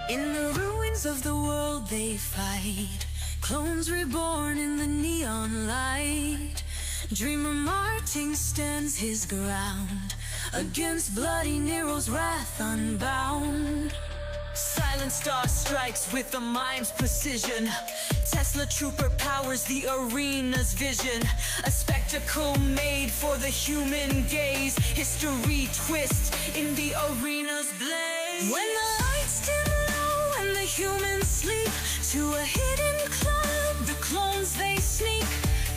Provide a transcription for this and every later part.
In the ruins of the world they fight, clones reborn in the neon light. Dreamer Martin stands his ground against bloody Nero's wrath unbound. Silent Star strikes with a mime's precision. Tesla Trooper powers the arena's vision. A spectacle made for the human gaze. History twists in the arena's blaze. When the lights dim low and the humans sleep, to a hidden club the clones they sneak.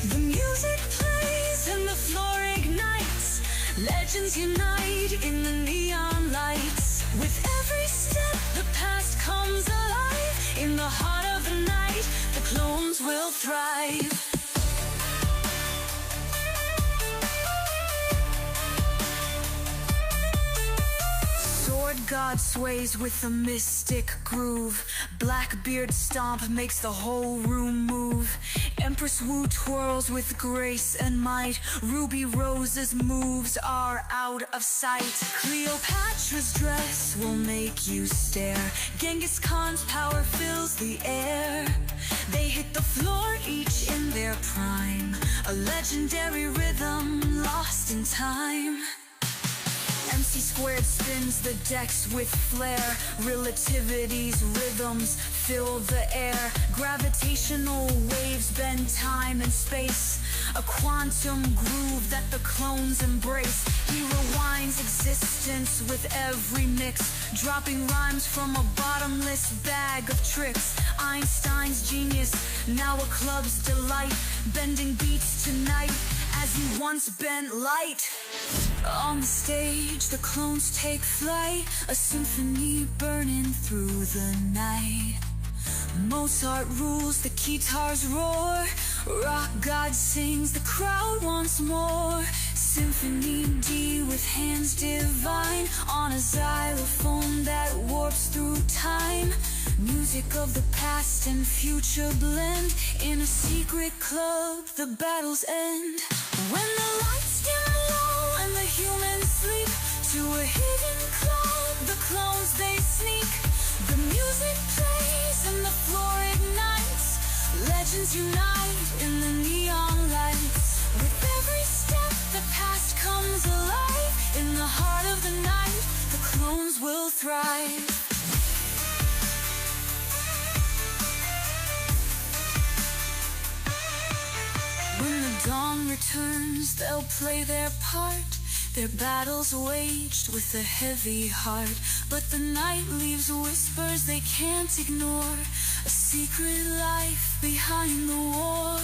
The music plays and the floor ignites. Legends unite in the neon lights. With every step the past comes alive. In the heart of the night the clones will thrive. Sword God sways with a mystic groove. Blackbeard stomp makes the whole room move. Empress Wu twirls with grace and might. Ruby Rose's moves are out of sight. Cleopatra's dress will make you stare. Genghis Khan's power fills the air. They hit the floor each in their prime. A legendary rhythm lost in time. MC Squared spins the decks with flair. Relativity's rhythms fill the air. Gravitational waves bend time and space. A quantum groove that the clones embrace. He rewinds existence with every mix, dropping rhymes from a bottomless bag of tricks. Einstein's genius, now a club's delight. Bending beats tonight as he once bent light. On the stage, the clones take flight, a symphony burning through the night. Mozart rules, the guitars roar. Rock God sings, the crowd wants more. Symphony D with hands divine, on a xylophone that warps through time. Music of the past and future blend. In a secret club, the battles end. When the lights dim low and the humans sleep, to a hidden club the clones they sneak. The music plays and the floor ignites. Legends unite in the neon lights. With every step the past comes alive. In the heart of the night the clones will thrive. When the dawn returns, they'll play their part. Their battles waged with a heavy heart. But the night leaves whispers they can't ignore. A secret life behind the war.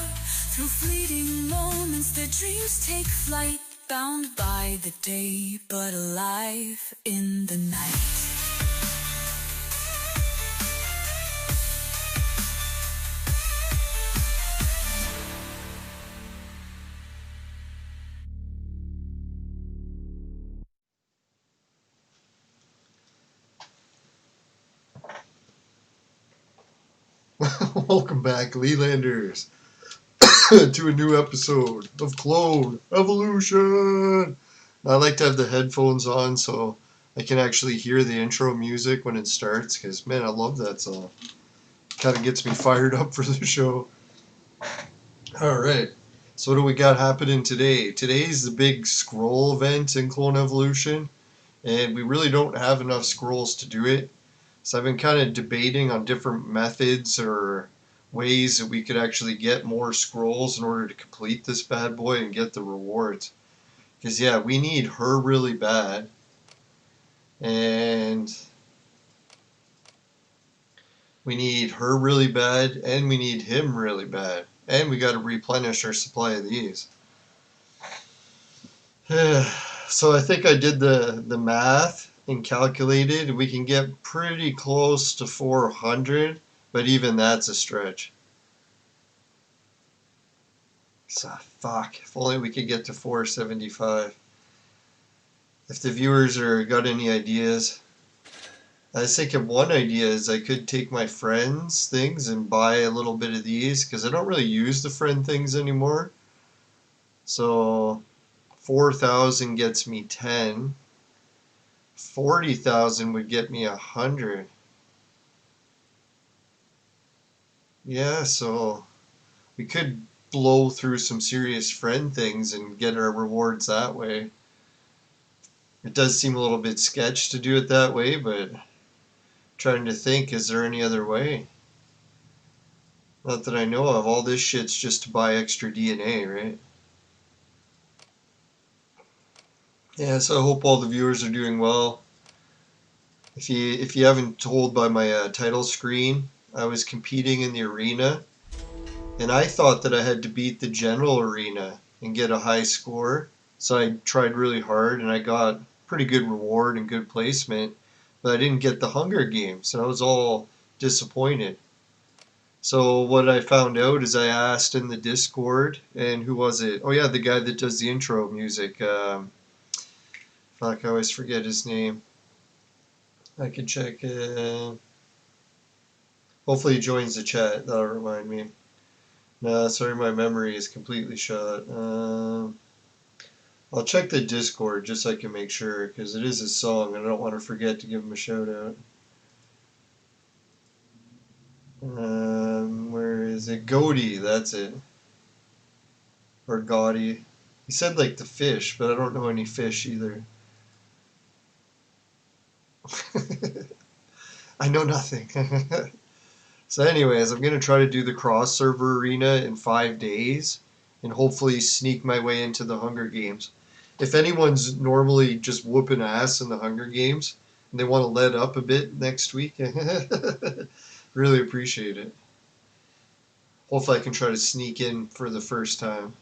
Through fleeting moments their dreams take flight. Bound by the day, but alive in the night. Welcome back, Lelanders, to a new episode of Clone Evolution. I like to have the headphones on so I can actually hear the intro music when it starts, because, man, I love that song. Kind of gets me fired up for the show. Alright, so what do we got happening today? Today's the big scroll event in Clone Evolution, and we really don't have enough scrolls to do it. So I've been kind of debating on different methods or ways that we could actually get more scrolls in order to complete this bad boy and get the rewards. Because, yeah, we need her really bad. And we need her really bad. And we need him really bad. And we got to replenish our supply of these. So I think I did the math and calculated. We can get pretty close to 400. But even that's a stretch. So, fuck. If only we could get to 475. If the viewers got any ideas. I was thinking one idea is I could take my friends' things and buy a little bit of these. Because I don't really use the friend things anymore. So, 4,000 gets me 10. 40,000 would get me 100. yeah, so we could blow through some serious friend things and get our rewards that way. It does seem a little bit sketch to do it that way, but trying to think, is there any other way? Not that I know of. All this shit's just to buy extra DNA, right? Yeah, so I hope all the viewers are doing well. If you haven't told by my title screen, I was competing in the arena, and I thought that I had to beat the general arena and get a high score. So I tried really hard, and I got pretty good reward and good placement, but I didn't get the Hunger Games, and I was all disappointed. So what I found out is I asked in the Discord, and who was it? Oh yeah, the guy that does the intro music. Fuck, I always forget his name. I can check. Hopefully he joins the chat. That'll remind me. No, sorry, my memory is completely shot. I'll check the Discord just so I can make sure, because it is a song, and I don't want to forget to give him a shout out. Where is it? Goaty, that's it. Or Gaudy. He said like the fish, but I don't know any fish either. I know nothing. So anyways, I'm going to try to do the cross server arena in 5 days and hopefully sneak my way into the Hunger Games. If anyone's normally just whooping ass in the Hunger Games and they want to let up a bit next week, really appreciate it. Hopefully I can try to sneak in for the first time.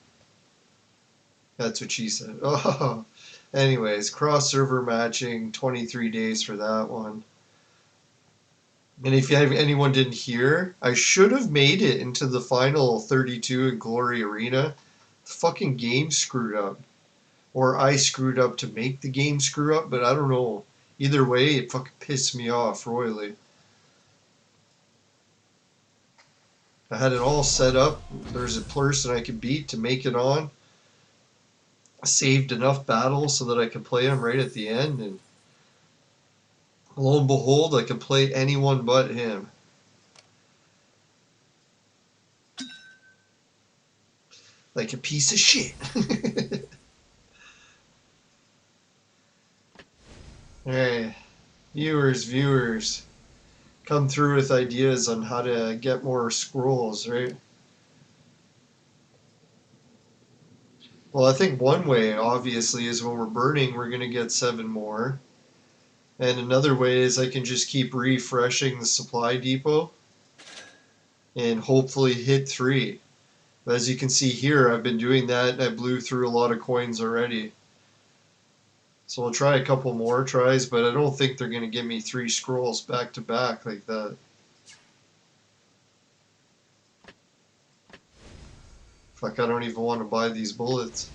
That's what she said. Oh, anyways, cross server matching, 23 days for that one. And if anyone didn't hear, I should have made it into the final 32 in Glory Arena. The fucking game screwed up. Or I screwed up to make the game screw up, but I don't know. Either way, it fucking pissed me off royally. I had it all set up. There's a person I could beat to make it on. I saved enough battles so that I could play him right at the end, and lo and behold, I could play anyone but him. Like a piece of shit. Alright, viewers, come through with ideas on how to get more scrolls, right? Well, I think one way, obviously, is when we're burning, we're going to get 7 more. And another way is I can just keep refreshing the supply depot and hopefully hit 3. But as you can see here, I've been doing that and I blew through a lot of coins already. So we'll try a couple more tries, but I don't think they're going to give me 3 scrolls back to back like that. Fuck, I don't even want to buy these bullets.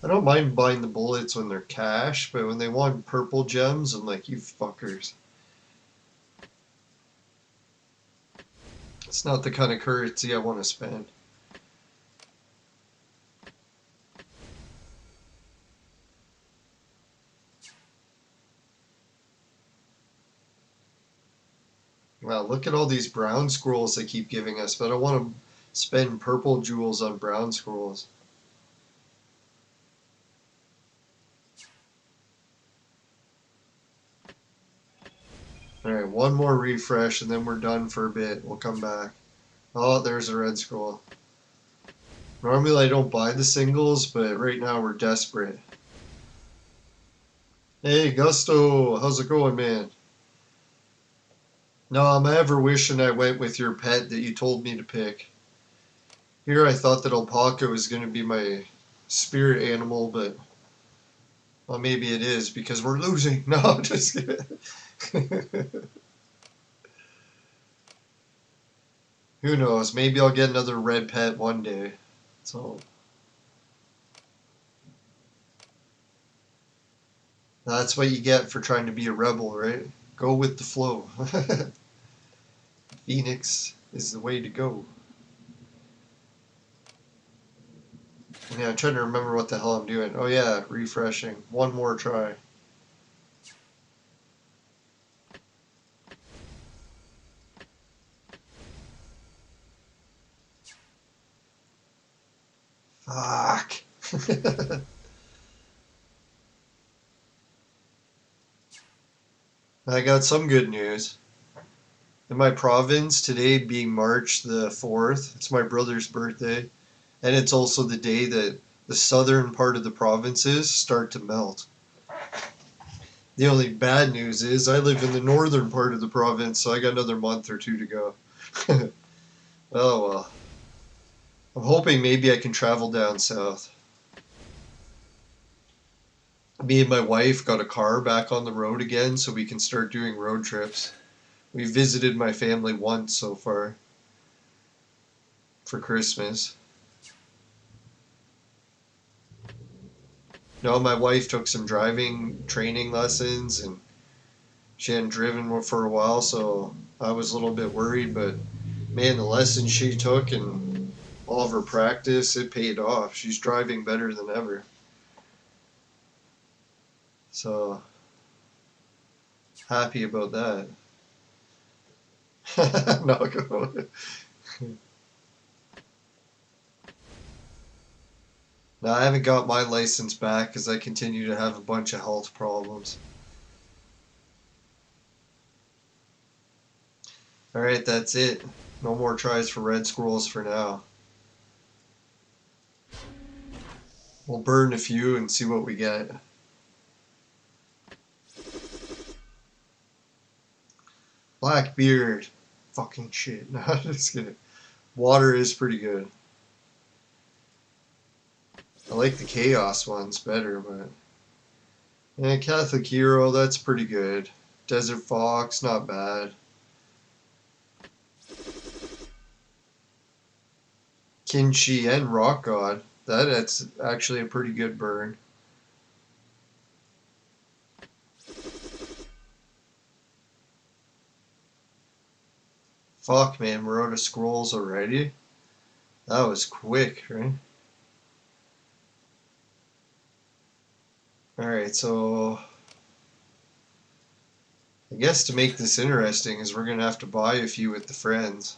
I don't mind buying the bullets when they're cash, but when they want purple gems, I'm like, you fuckers. It's not the kind of currency I want to spend. Wow, look at all these brown scrolls they keep giving us, but I want to spend purple jewels on brown scrolls. Alright, one more refresh and then we're done for a bit. We'll come back. Oh, there's a red scroll. Normally I don't buy the singles, but right now we're desperate. Hey, Gusto, how's it going, man? No, I'm ever wishing I went with your pet that you told me to pick. Here I thought that alpaca was going to be my spirit animal, but well, maybe it is because we're losing. No, I'm just kidding. Who knows? Maybe I'll get another red pet one day. So that's what you get for trying to be a rebel, right? Go with the flow. Phoenix is the way to go. Yeah, I'm trying to remember what the hell I'm doing. Oh yeah, refreshing. One more try. Fuck. I got some good news. In my province, today being March the 4th, it's my brother's birthday, and it's also the day that the southern part of the provinces start to melt. The only bad news is I live in the northern part of the province, so I got another month or two to go. Oh well. I'm hoping maybe I can travel down south. Me and my wife got a car back on the road again so we can start doing road trips. We visited my family once so far for Christmas. No, my wife took some driving training lessons and she hadn't driven for a while, so I was a little bit worried, but man, the lessons she took and all of her practice, it paid off. She's driving better than ever. So, happy about that. Knock on wood. Now, I haven't got my license back because I continue to have a bunch of health problems. Alright, that's it. No more tries for red squirrels for now. We'll burn a few and see what we get. Blackbeard. Fucking shit. No, I'm just kidding. Water is pretty good. I like the Chaos ones better, but... Yeah, Catholic Hero, that's pretty good. Desert Fox, not bad. Kinchi and Rock God. That's actually a pretty good burn. Fuck, man, we're out of scrolls already? That was quick, right? Alright, so... I guess to make this interesting is we're gonna have to buy a few with the friends.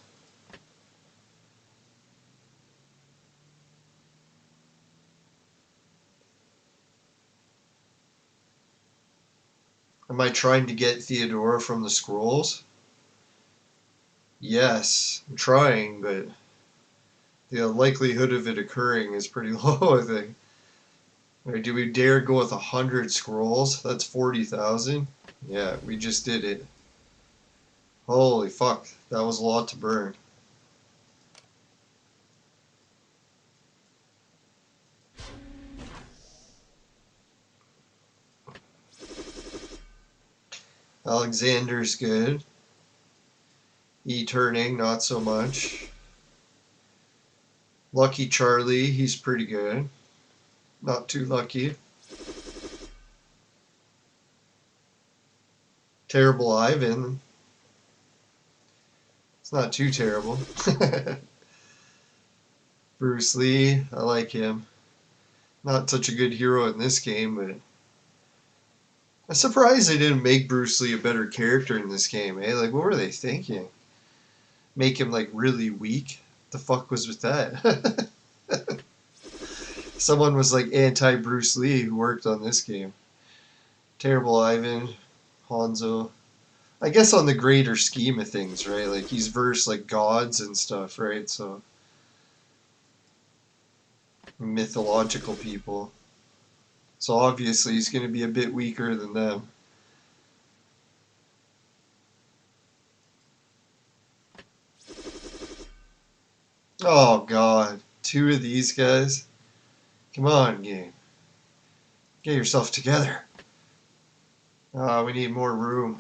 Am I trying to get Theodora from the scrolls? Yes, I'm trying, but the likelihood of it occurring is pretty low, I think. Alright, do we dare go with 100 scrolls? That's 40,000? Yeah, we just did it. Holy fuck, that was a lot to burn. Alexander's good. E-turning, not so much. Lucky Charlie, he's pretty good. Not too lucky. Terrible Ivan. It's not too terrible. Bruce Lee, I like him. Not such a good hero in this game, but I'm surprised they didn't make Bruce Lee a better character in this game, eh? Like, what were they thinking? Make him, like, really weak? The fuck was with that? Someone was, like, anti-Bruce Lee who worked on this game. Terrible Ivan, Hanzo. I guess on the greater scheme of things, right? Like, he's versed, like, gods and stuff, right? So, mythological people. So obviously he's going to be a bit weaker than them. Oh god, two of these guys? Come on, game. Get yourself together. We need more room.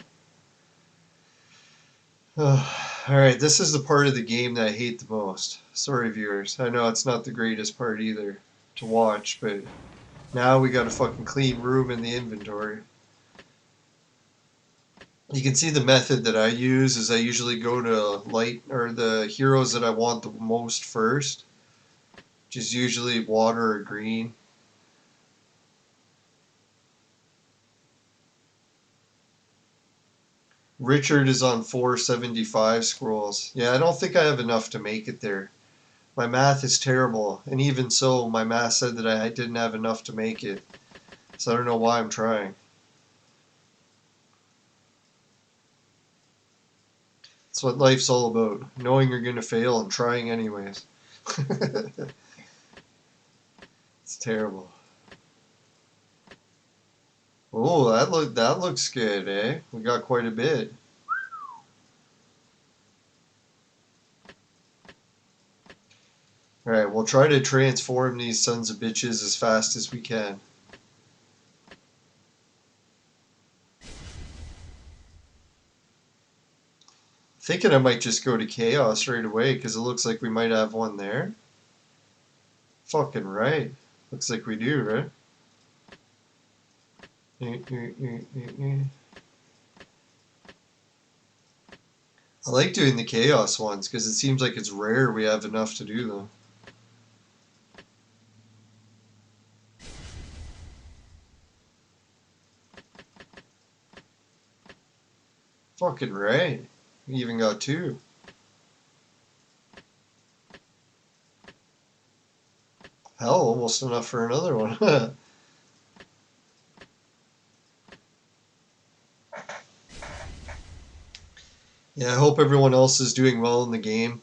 Alright, this is the part of the game that I hate the most. Sorry, viewers. I know it's not the greatest part either to watch, but now we got a fucking clean room in the inventory. You can see the method that I use is I usually go to light or the heroes that I want the most first. which is usually water or green. Richard is on 475 scrolls. Yeah, I don't think I have enough to make it there. My math is terrible, and even so, my math said that I didn't have enough to make it. So I don't know why I'm trying. That's what life's all about. Knowing you're going to fail and trying anyways. It's terrible. Oh, that looks good, eh? We got quite a bit. Alright, we'll try to transform these sons of bitches as fast as we can. Thinking I might just go to Chaos right away, because it looks like we might have one there. Fucking right. Looks like we do, right? I like doing the Chaos ones, because it seems like it's rare we have enough to do them. Fucking right. We even got two. Hell, almost enough for another one. Yeah, I hope everyone else is doing well in the game. I'm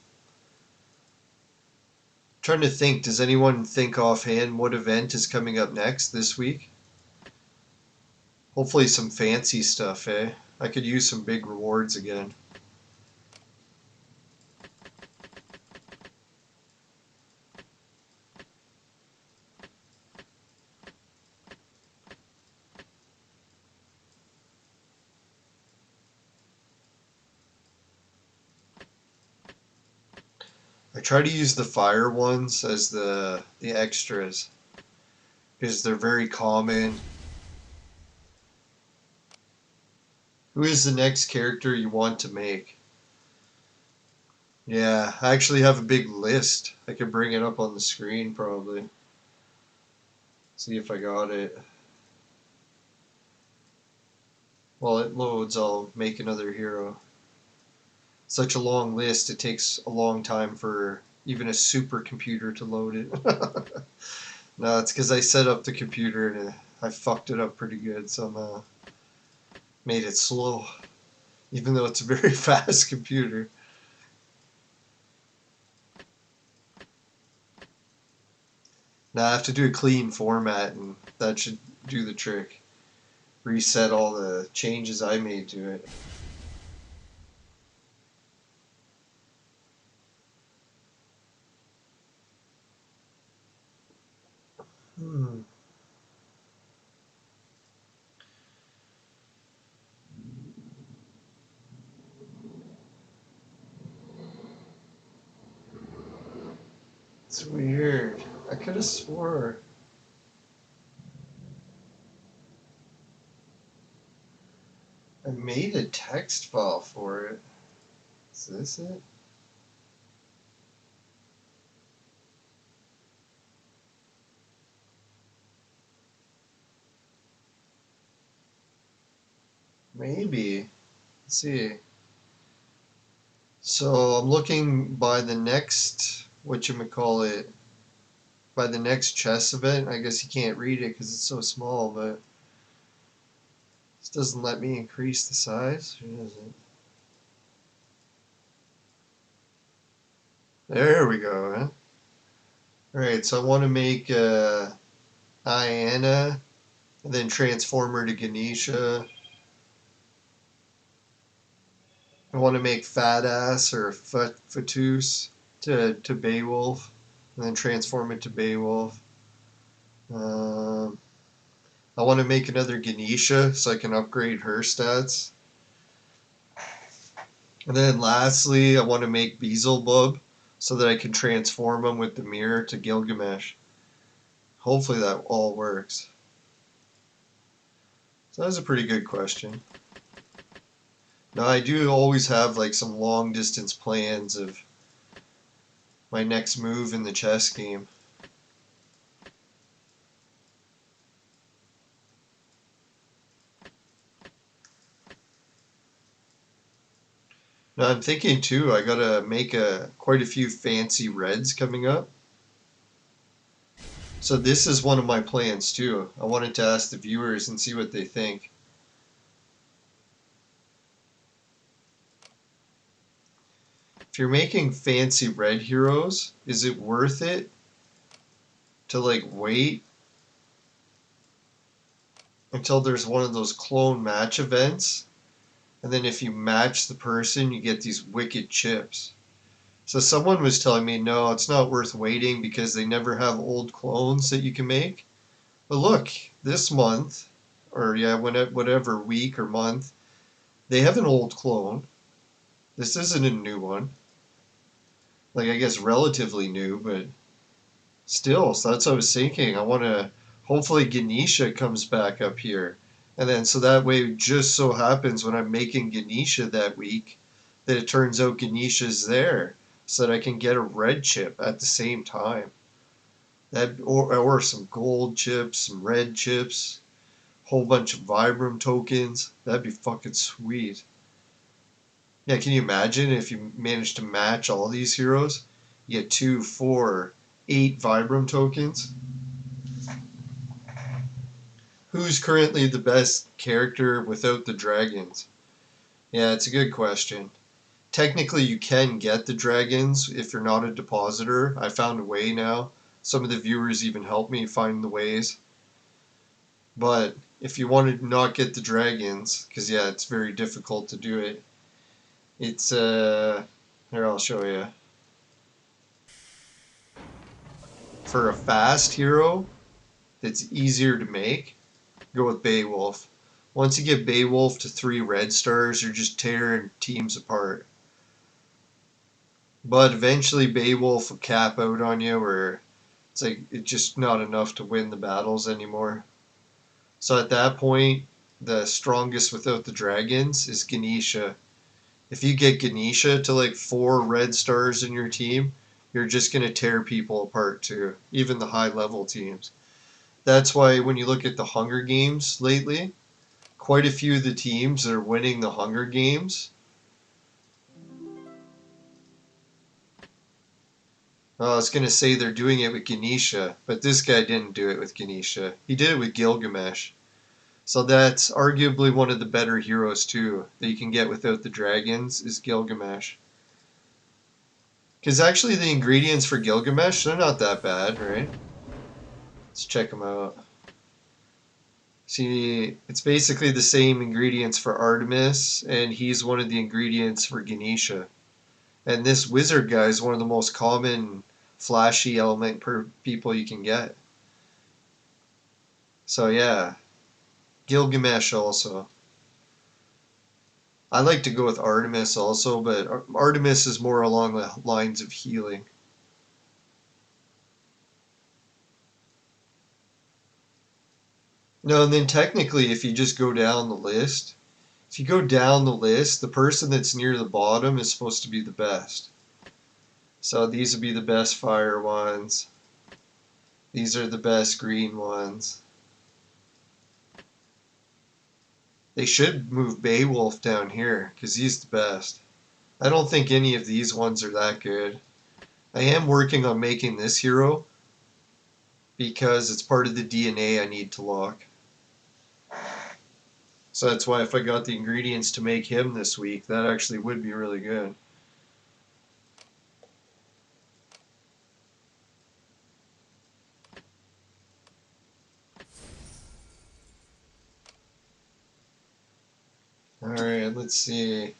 trying to think, does anyone think offhand what event is coming up next this week? Hopefully some fancy stuff, eh? I could use some big rewards again. I try to use the fire ones as the extras because they're very common. Who is the next character you want to make? Yeah, I actually have a big list. I could bring it up on the screen probably. See if I got it. While it loads, I'll make another hero. Such a long list, it takes a long time for even a supercomputer to load it. No, it's because I set up the computer and I fucked it up pretty good, somehow. Made it slow, even though it's a very fast computer. Now I have to do a clean format, and that should do the trick. Reset all the changes I made to it. Hmm. It's weird. I could have swore. I made a text file for it. Is this it? Maybe. Let's see. So I'm looking by the next, whatchamacallit, by the next chess event. I guess you can't read it because it's so small, but this doesn't let me increase the size. Or does it? There we go. Huh? Alright, so I want to make Iana, and then transform her to Ganesha. I want to make Fat Ass or Fatus to Beowulf, and then transform it to Beowulf. I want to make another Ganesha so I can upgrade her stats. And then lastly, I want to make Beelzebub so that I can transform him with the mirror to Gilgamesh. Hopefully that all works. So that was a pretty good question. Now I do always have like some long distance plans of my next move in the chess game. Now I'm thinking too, I gotta make quite a few fancy reds coming up. So this is one of my plans too. I wanted to ask the viewers and see what they think. If you're making fancy red heroes, is it worth it to like wait until there's one of those clone match events? And then if you match the person, you get these wicked chips. So someone was telling me, no, it's not worth waiting because they never have old clones that you can make. But look, this month, or yeah, whatever week or month, they have an old clone. This isn't a new one. Like, I guess relatively new, but still, so that's what I was thinking. I want to, hopefully Ganesha comes back up here. And then, so that way, it just so happens when I'm making Ganesha that week, that it turns out Ganesha's there, so that I can get a red chip at the same time. Or some gold chips, some red chips, whole bunch of Vibram tokens. That'd be fucking sweet. Yeah, can you imagine if you managed to match all these heroes? You get 2, 4, 8 Vibram tokens. Who's currently the best character without the dragons? Yeah, it's a good question. Technically, you can get the dragons if you're not a depositor. I found a way now. Some of the viewers even helped me find the ways. But if you want to not get the dragons, because yeah, it's very difficult to do it. It's, here, I'll show you. For a fast hero that's easier to make, go with Beowulf. Once you get Beowulf to 3 red stars, you're just tearing teams apart. But eventually Beowulf will cap out on you where it's like it's just not enough to win the battles anymore. So at that point, the strongest without the dragons is Ganesha. If you get Ganesha to like 4 red stars in your team, you're just going to tear people apart too, even the high level teams. That's why when you look at the Hunger Games lately, quite a few of the teams that are winning the Hunger Games, I was going to say they're doing it with Ganesha, but this guy didn't do it with Ganesha. He did it with Gilgamesh. So that's arguably one of the better heroes too that you can get without the dragons is Gilgamesh. Because actually the ingredients for Gilgamesh, they're not that bad, right? Let's check them out. See, it's basically the same ingredients for Artemis, and he's one of the ingredients for Ganesha. And this wizard guy is one of the most common flashy element per people you can get. So yeah, Gilgamesh also. I like to go with Artemis also, but Artemis is more along the lines of healing. No, and then technically if you just go down the list, if you go down the list, the person that's near the bottom is supposed to be the best. So these would be the best fire ones. These are the best green ones. They should move Beowulf down here, because he's the best. I don't think any of these ones are that good. I am working on making this hero, because it's part of the DNA I need to lock. So that's why if I got the ingredients to make him this week, that actually would be really good. Alright, let's see.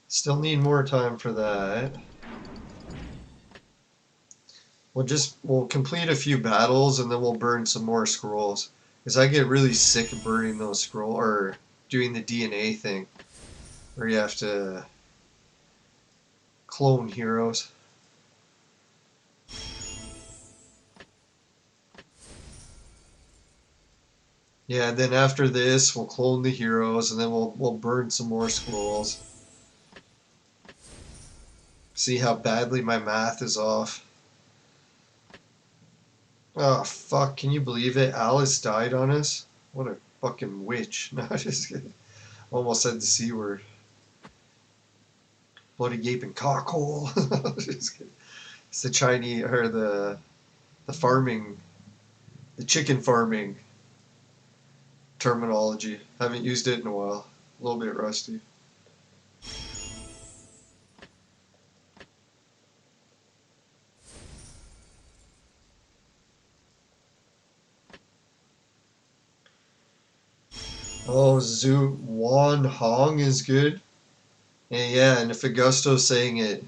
Still need more time for that. We'll complete a few battles and then we'll burn some more scrolls. Because I get really sick of burning those scrolls, or doing the DNA thing. Where you have to clone heroes. Yeah, then after this, we'll clone the heroes, and then we'll burn some more scrolls. See how badly my math is off. Oh, fuck, can you believe it? Alice died on us? What a fucking witch. No, just kidding. Almost said the C word. Bloody gaping cockhole. It's the Chinese or the farming, the chicken farming terminology. Haven't used it in a while. A little bit rusty. Oh, Zhu Wan Hong is good. And yeah, and if Augusto's saying it,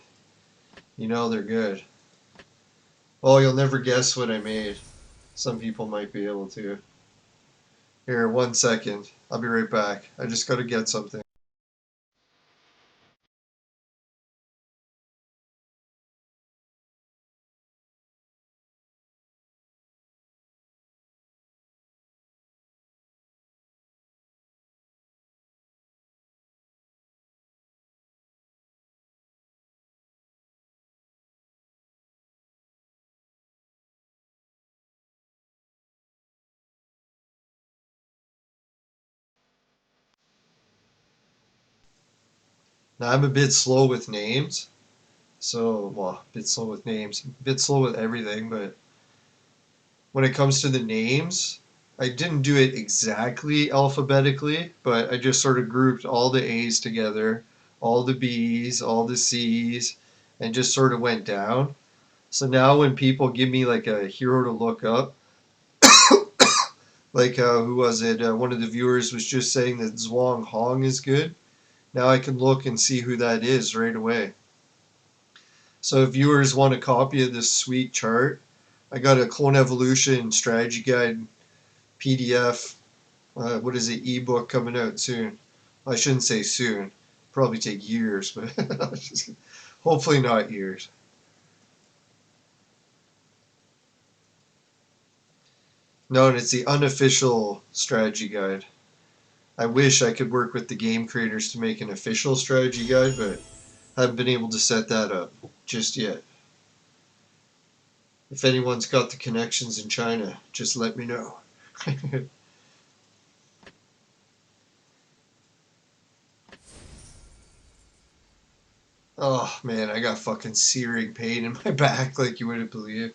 you know they're good. Oh, you'll never guess what I made. Some people might be able to. Here, 1 second. I'll be right back. I just gotta get something. Now, I'm a bit slow with names. So, well, a bit slow with names. A bit slow with everything, but when it comes to the names, I didn't do it exactly alphabetically, but I just sort of grouped all the A's together, all the B's, all the C's, and just sort of went down. So now when people give me like a hero to look up, like who was it? One of the viewers was just saying that Zhuang Hong is good. Now I can look and see who that is right away. So if viewers want a copy of this sweet chart, I got a Clone Evolution strategy guide PDF. What is it? Ebook coming out soon. I shouldn't say soon. Probably take years, but hopefully not years. No, and it's the unofficial strategy guide. I wish I could work with the game creators to make an official strategy guide, but I haven't been able to set that up just yet. If anyone's got the connections in China, just let me know. Oh man, I got fucking searing pain in my back like you wouldn't believe.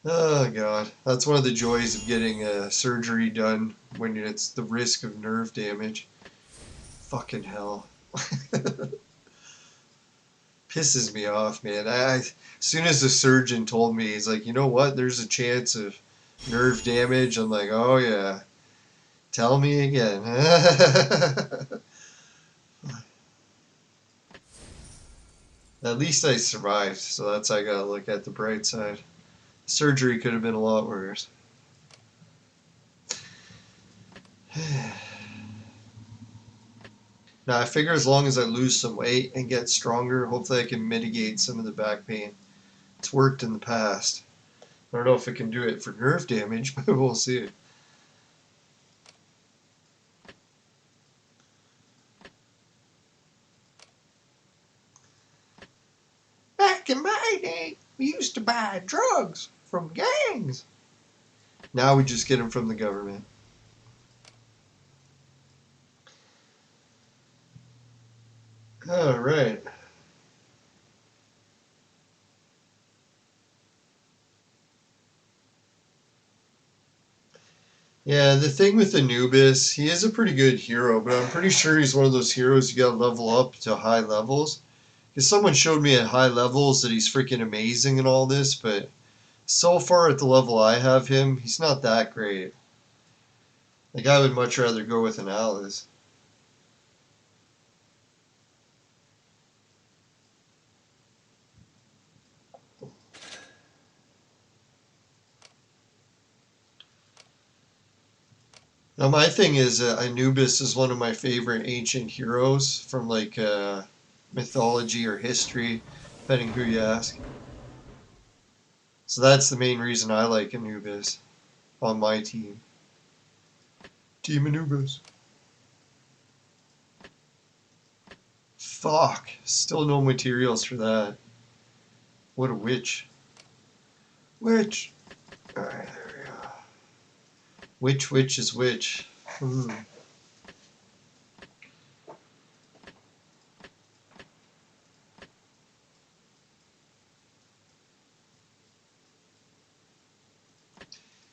Oh god, that's one of the joys of getting surgery done when it's the risk of nerve damage. Fucking hell. Pisses me off, man. As soon as the surgeon told me, he's like, you know what? There's a chance of nerve damage. I'm like, oh yeah. Tell me again. At least I survived, so that's how I gotta look at the bright side. Surgery could have been a lot worse. Now I figure as long as I lose some weight and get stronger, hopefully I can mitigate some of the back pain. It's worked in the past. I don't know if it can do it for nerve damage, but we'll see. Back in my day, we used to buy drugs from gangs. Now we just get them from the government. All right. Yeah, the thing with Anubis, he is a pretty good hero, but I'm pretty sure he's one of those heroes you gotta level up to high levels. Because someone showed me at high levels that he's freaking amazing and all this, but so far at the level I have him, he's not that great. Like, I would much rather go with an Alice. Now, my thing is, Anubis is one of my favorite ancient heroes from, like, mythology or history, depending who you ask. So that's the main reason I like Anubis on my team. Team Anubis. Fuck. Still no materials for that. What a witch. Witch. Alright, there we go. Which witch is which?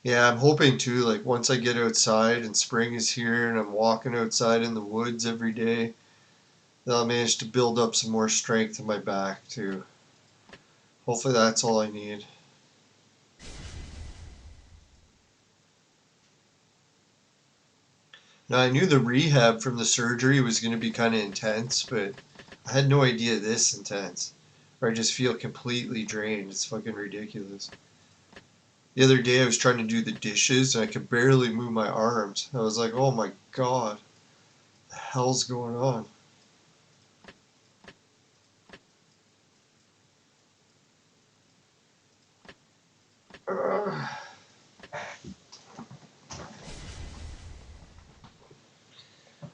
Yeah, I'm hoping too, like once I get outside and spring is here and I'm walking outside in the woods every day, that I'll manage to build up some more strength in my back too. Hopefully that's all I need. Now I knew the rehab from the surgery was going to be kind of intense, but I had no idea this intense. Or I just feel completely drained. It's fucking ridiculous. The other day I was trying to do the dishes and I could barely move my arms. I was like, oh my god, what the hell's going on?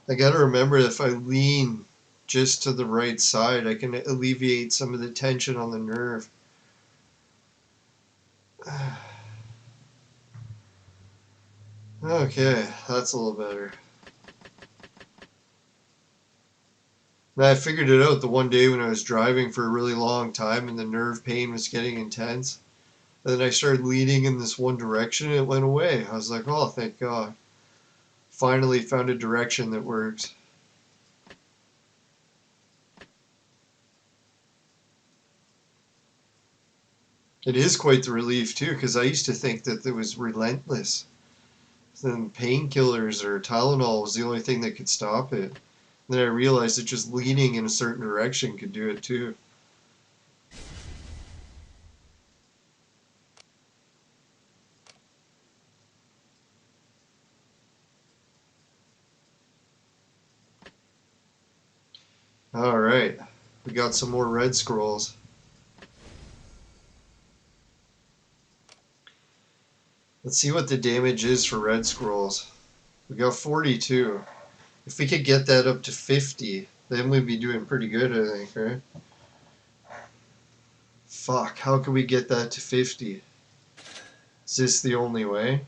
I gotta remember if I lean just to the right side, I can alleviate some of the tension on the nerve. Okay, that's a little better. And I figured it out the one day when I was driving for a really long time and the nerve pain was getting intense. And then I started leaning in this one direction and it went away. I was like, oh, thank God. Finally found a direction that works. It is quite the relief too, because I used to think that it was relentless. Then painkillers or Tylenol was the only thing that could stop it. And then I realized that just leaning in a certain direction could do it too. Alright, we got some more red scrolls. Let's see what the damage is for red scrolls. We got 42. If we could get that up to 50, then we'd be doing pretty good, I think, right? Fuck, how can we get that to 50? Is this the only way?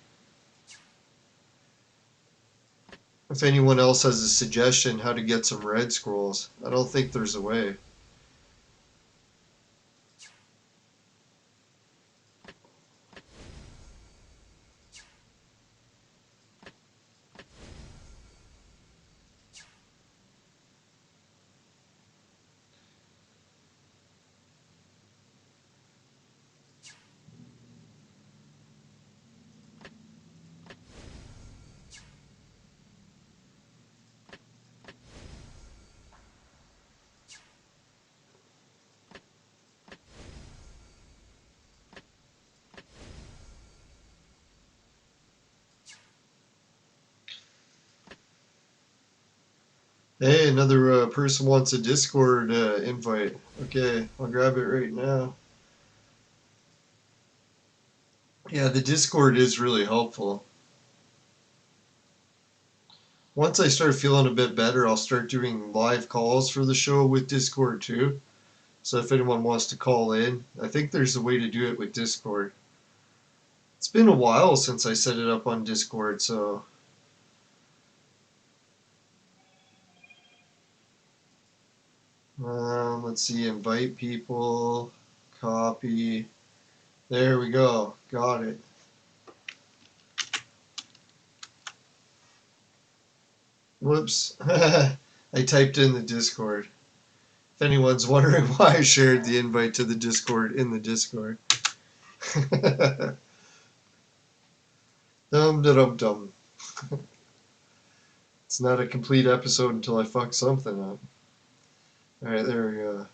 If anyone else has a suggestion how to get some red scrolls, I don't think there's a way. Hey, another person wants a Discord invite. Okay, I'll grab it right now. Yeah, the Discord is really helpful. Once I start feeling a bit better, I'll start doing live calls for the show with Discord too. So if anyone wants to call in, I think there's a way to do it with Discord. It's been a while since I set it up on Discord, so let's see, invite people, copy. There we go, got it. Whoops, I typed in the Discord. If anyone's wondering why I shared the invite to the Discord in the Discord. Dum dum dum. It's not a complete episode until I fuck something up. Alright, there we go.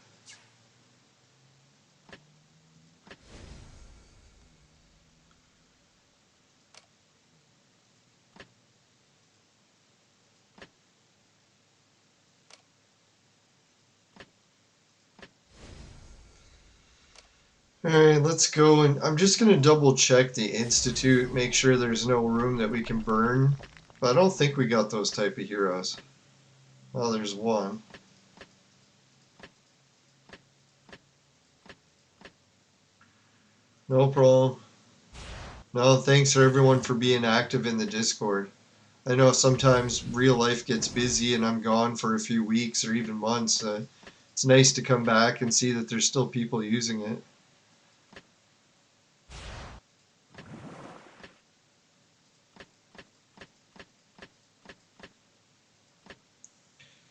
Alright, let's go, and I'm just going to double check the Institute, make sure there's no room that we can burn. But I don't think we got those type of heroes. Oh, there's one. No problem. No, thanks for everyone for being active in the Discord. I know sometimes real life gets busy and I'm gone for a few weeks or even months. It's nice to come back and see that there's still people using it.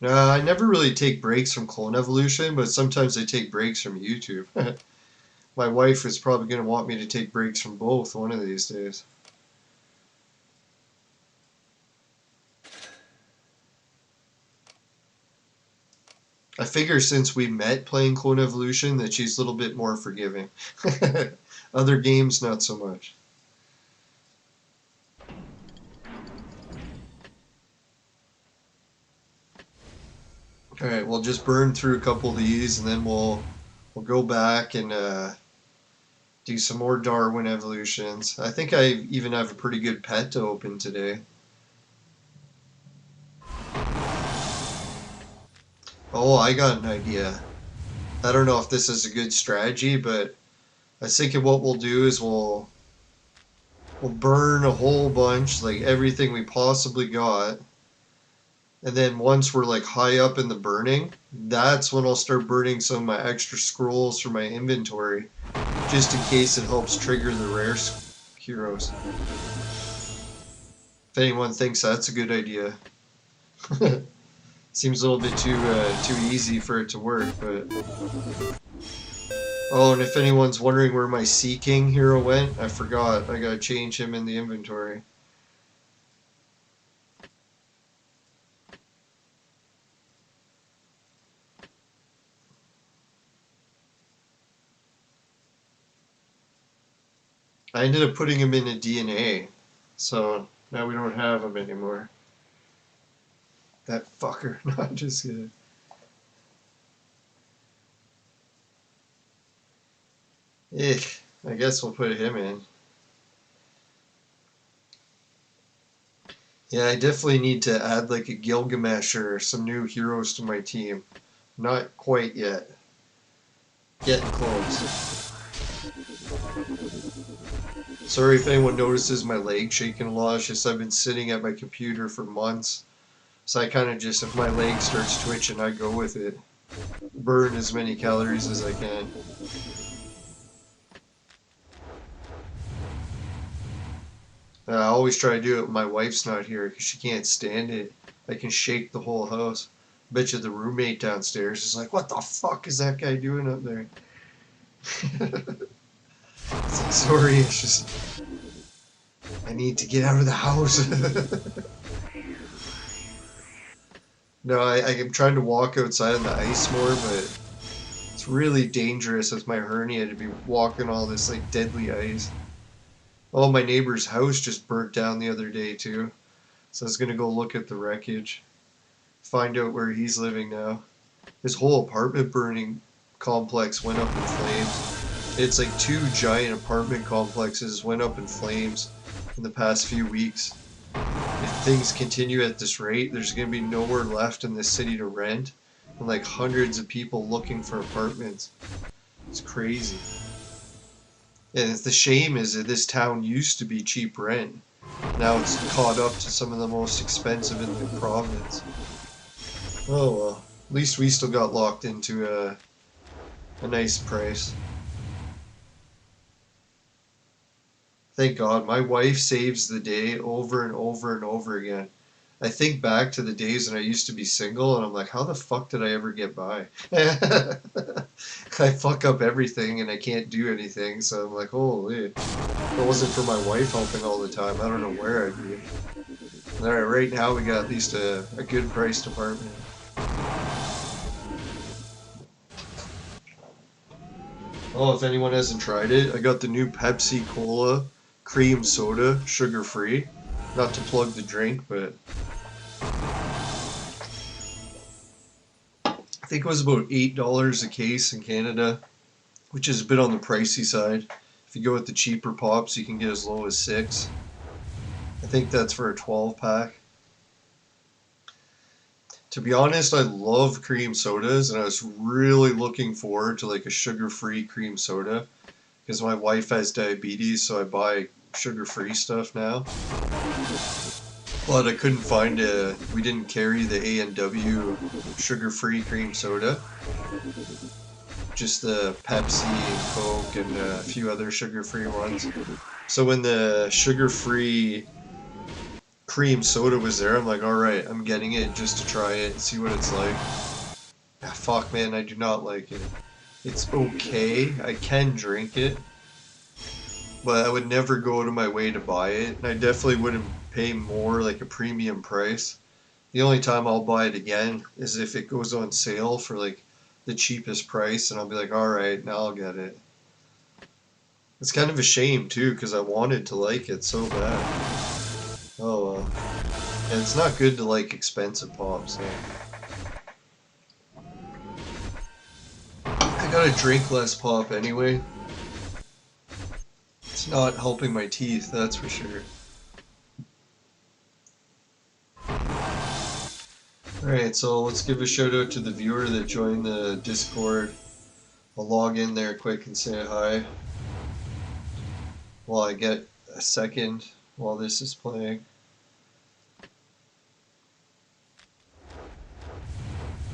No, I never really take breaks from Clone Evolution, but sometimes I take breaks from YouTube. My wife is probably going to want me to take breaks from both one of these days. I figure since we met playing Clone Evolution that she's a little bit more forgiving. Other games, not so much. Alright, we'll just burn through a couple of these and then we'll go back and do some more Darwin evolutions. I think I even have a pretty good pet to open today. Oh, I got an idea. I don't know if this is a good strategy, but I was thinking what we'll do is we'll burn a whole bunch, like everything we possibly got. And then once we're like high up in the burning, that's when I'll start burning some of my extra scrolls from my inventory, just in case it helps trigger the rare heroes. If anyone thinks that's a good idea. Seems a little bit too easy for it to work, but... Oh, and if anyone's wondering where my Sea King hero went, I forgot. I gotta change him in the inventory. I ended up putting him in a DNA, so now we don't have him anymore. That fucker. No, I'm just kidding. I guess we'll put him in. Yeah, I definitely need to add like a Gilgamesh or some new heroes to my team. Not quite yet. Getting close. Sorry if anyone notices my leg shaking a lot. It's just I've been sitting at my computer for months. So I kind of just, if my leg starts twitching, I go with it. Burn as many calories as I can. I always try to do it when my wife's not here because she can't stand it. I can shake the whole house. Bet you the roommate downstairs is like, what the fuck is that guy doing up there? It's like, sorry, it's just... I need to get out of the house. No, I am trying to walk outside on the ice more, but it's really dangerous with my hernia to be walking all this like deadly ice. Oh, my neighbor's house just burnt down the other day too. So I was gonna go look at the wreckage. Find out where he's living now. His whole apartment burning complex went up in flames. It's like 2 giant apartment complexes went up in flames in the past few weeks. If things continue at this rate, there's going to be nowhere left in this city to rent, and like hundreds of people looking for apartments. It's crazy. And the shame is that this town used to be cheap rent. Now it's caught up to some of the most expensive in the province. Oh well, at least we still got locked into a nice price. Thank God, my wife saves the day over and over and over again. I think back to the days when I used to be single, and I'm like, how the fuck did I ever get by? I fuck up everything, and I can't do anything, so I'm like, holy. If it wasn't for my wife helping all the time, I don't know where I'd be. Alright, right now we got at least a good priced apartment. Oh, if anyone hasn't tried it, I got the new Pepsi Cola cream soda, sugar-free. Not to plug the drink, but I think it was about $8 a case in Canada, which is a bit on the pricey side. If you go with the cheaper pops, you can get as low as 6. I think that's for a 12-pack. To be honest, I love cream sodas, and I was really looking forward to like a sugar-free cream soda, because my wife has diabetes, so I buy sugar-free stuff now. But I couldn't find we didn't carry the A&W sugar-free cream soda. Just the Pepsi and Coke and a few other sugar-free ones. So when the sugar-free cream soda was there, I'm like, alright, I'm getting it just to try it and see what it's like. Ah, fuck, man, I do not like it. It's okay, I can drink it, but I would never go out of my way to buy it, and I definitely wouldn't pay more, like a premium price. The only time I'll buy it again is if it goes on sale for like the cheapest price, and I'll be like, alright, now I'll get it. It's kind of a shame too, because I wanted to like it so bad. Oh well. And it's not good to like expensive pops. So. I gotta drink less pop anyway. It's not helping my teeth, that's for sure. Alright, so let's give a shout out to the viewer that joined the Discord. I'll log in there quick and say hi while I get a second while this is playing.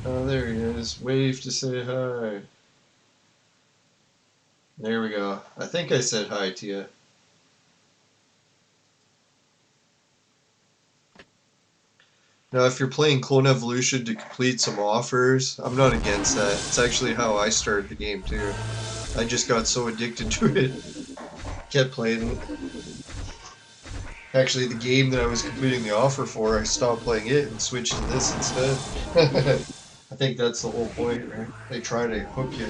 Oh, there he is. Wave to say hi. There we go. I think I said hi to you. Now, if you're playing Clone Evolution to complete some offers, I'm not against that. It's actually how I started the game too. I just got so addicted to it. Kept playing it. Actually, the game that I was completing the offer for, I stopped playing it and switched to this instead. I think that's the whole point, right? They try to hook you.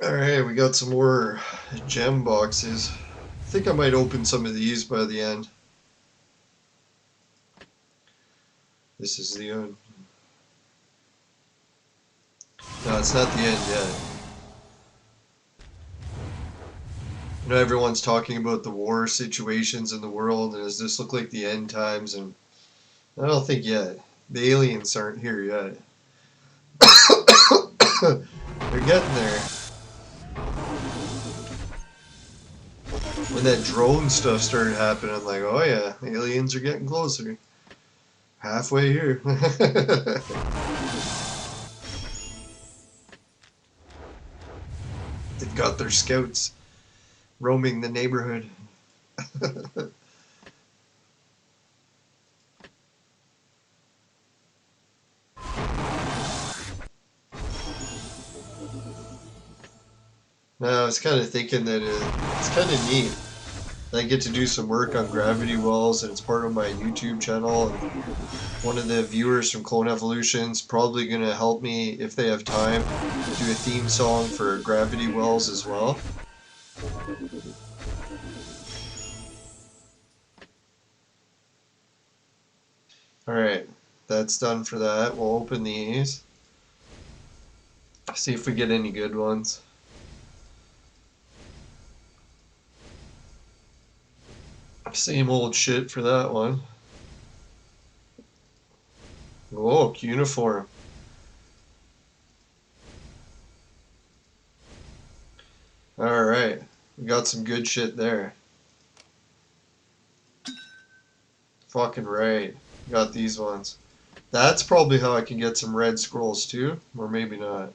Alright, we got some more gem boxes. I think I might open some of these by the end. This is the end. No, it's not the end yet. You know, everyone's talking about the war situations in the world, and does this look like the end times? And I don't think yet. The aliens aren't here yet. They're getting there. When that drone stuff started happening, I'm like, oh yeah, aliens are getting closer. Halfway here. They've got their scouts roaming the neighborhood. Now, I was kind of thinking that it's kind of neat. I get to do some work on gravity wells, and it's part of my YouTube channel. And one of the viewers from Clone Evolution's probably going to help me, if they have time, do a theme song for gravity wells as well. Alright, that's done for that. We'll open these. See if we get any good ones. Same old shit for that one. Oh, uniform. Alright, we got some good shit there. Fucking right. Got these ones. That's probably how I can get some red scrolls too, or maybe not.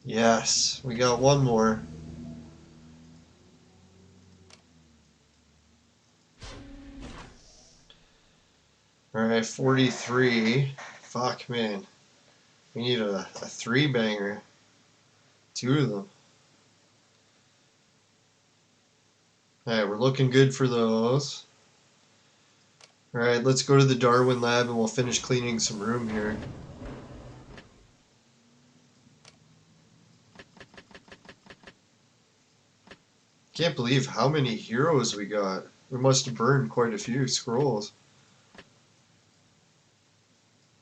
Yes, we got one more. Alright, 43. Fuck, man. We need a three banger. Two of them. Alright, we're looking good for those. Alright, let's go to the Darwin lab and we'll finish cleaning some room here. Can't believe how many heroes we got. We must have burned quite a few scrolls.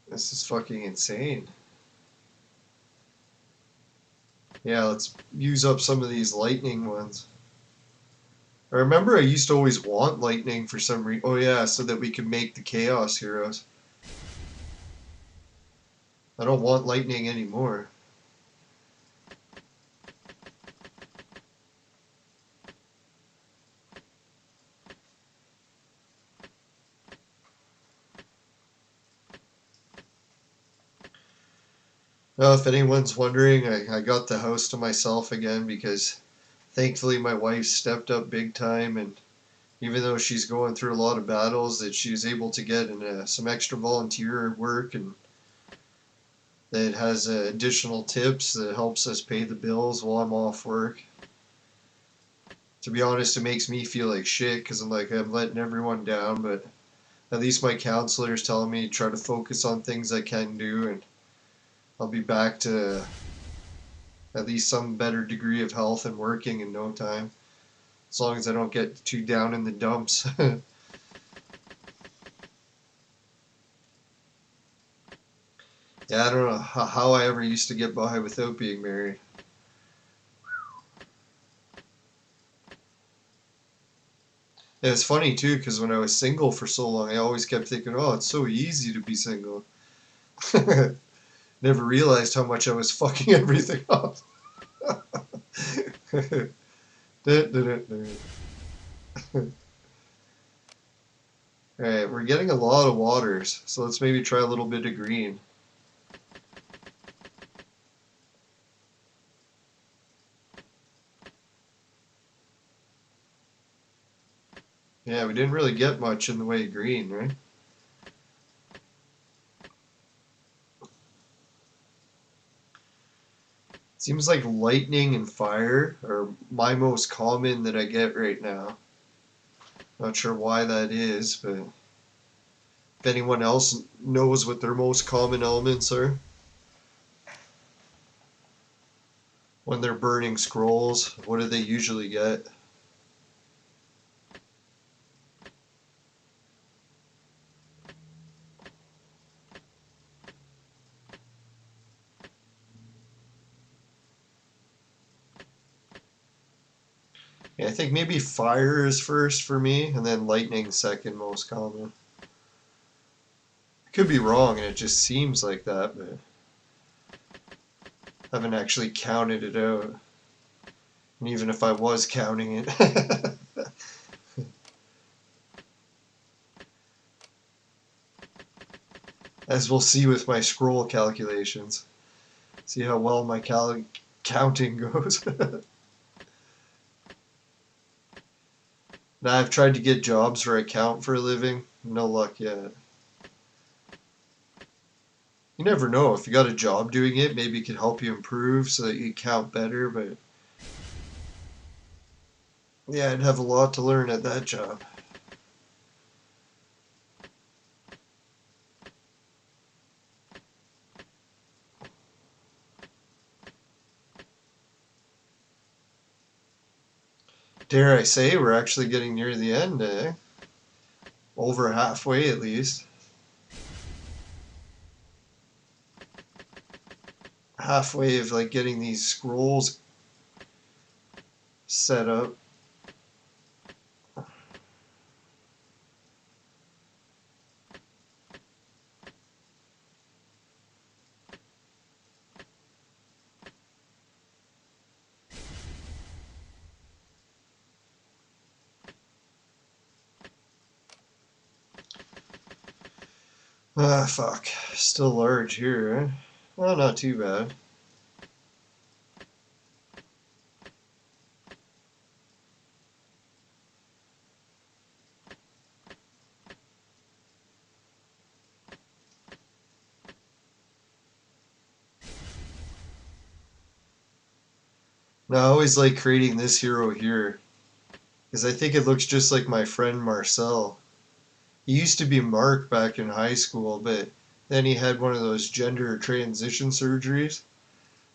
This is fucking insane. Yeah, let's use up some of these lightning ones. I remember I used to always want lightning for some reason. Oh yeah, so that we could make the chaos heroes. I don't want lightning anymore. Well, if anyone's wondering, I got the house to myself again because thankfully my wife stepped up big time, and even though she's going through a lot of battles, that she's able to get in some extra volunteer work, and that has additional tips that helps us pay the bills while I'm off work. To be honest, it makes me feel like shit because I'm like, I'm letting everyone down, but at least my counselor's telling me to try to focus on things I can do, and I'll be back to at least some better degree of health and working in no time, as long as I don't get too down in the dumps. Yeah, I don't know how I ever used to get by without being married. And it's funny too, because when I was single for so long, I always kept thinking, oh, it's so easy to be single. Never realized how much I was fucking everything up. Alright, we're getting a lot of waters, so let's maybe try a little bit of green. Yeah, we didn't really get much in the way of green, right? Seems like lightning and fire are my most common that I get right now. Not sure why that is, but if anyone else knows what their most common elements are when they're burning scrolls, what do they usually get? Yeah, I think maybe fire is first for me, and then lightning second most common. I could be wrong, and it just seems like that, but I haven't actually counted it out. And even if I was counting it, as we'll see with my scroll calculations, see how well my counting goes. Now I've tried to get jobs where I count for a living. No luck yet. You never know. If you got a job doing it, maybe it could help you improve so that you count better, but yeah, I'd have a lot to learn at that job. Dare I say, we're actually getting near the end, eh? Over halfway at least. Halfway of like getting these scrolls set up. Ah, fuck. Still large here, eh? Well, not too bad. Now, I always like creating this hero here, because I think it looks just like my friend Marcel. He used to be Mark back in high school, but then he had one of those gender transition surgeries.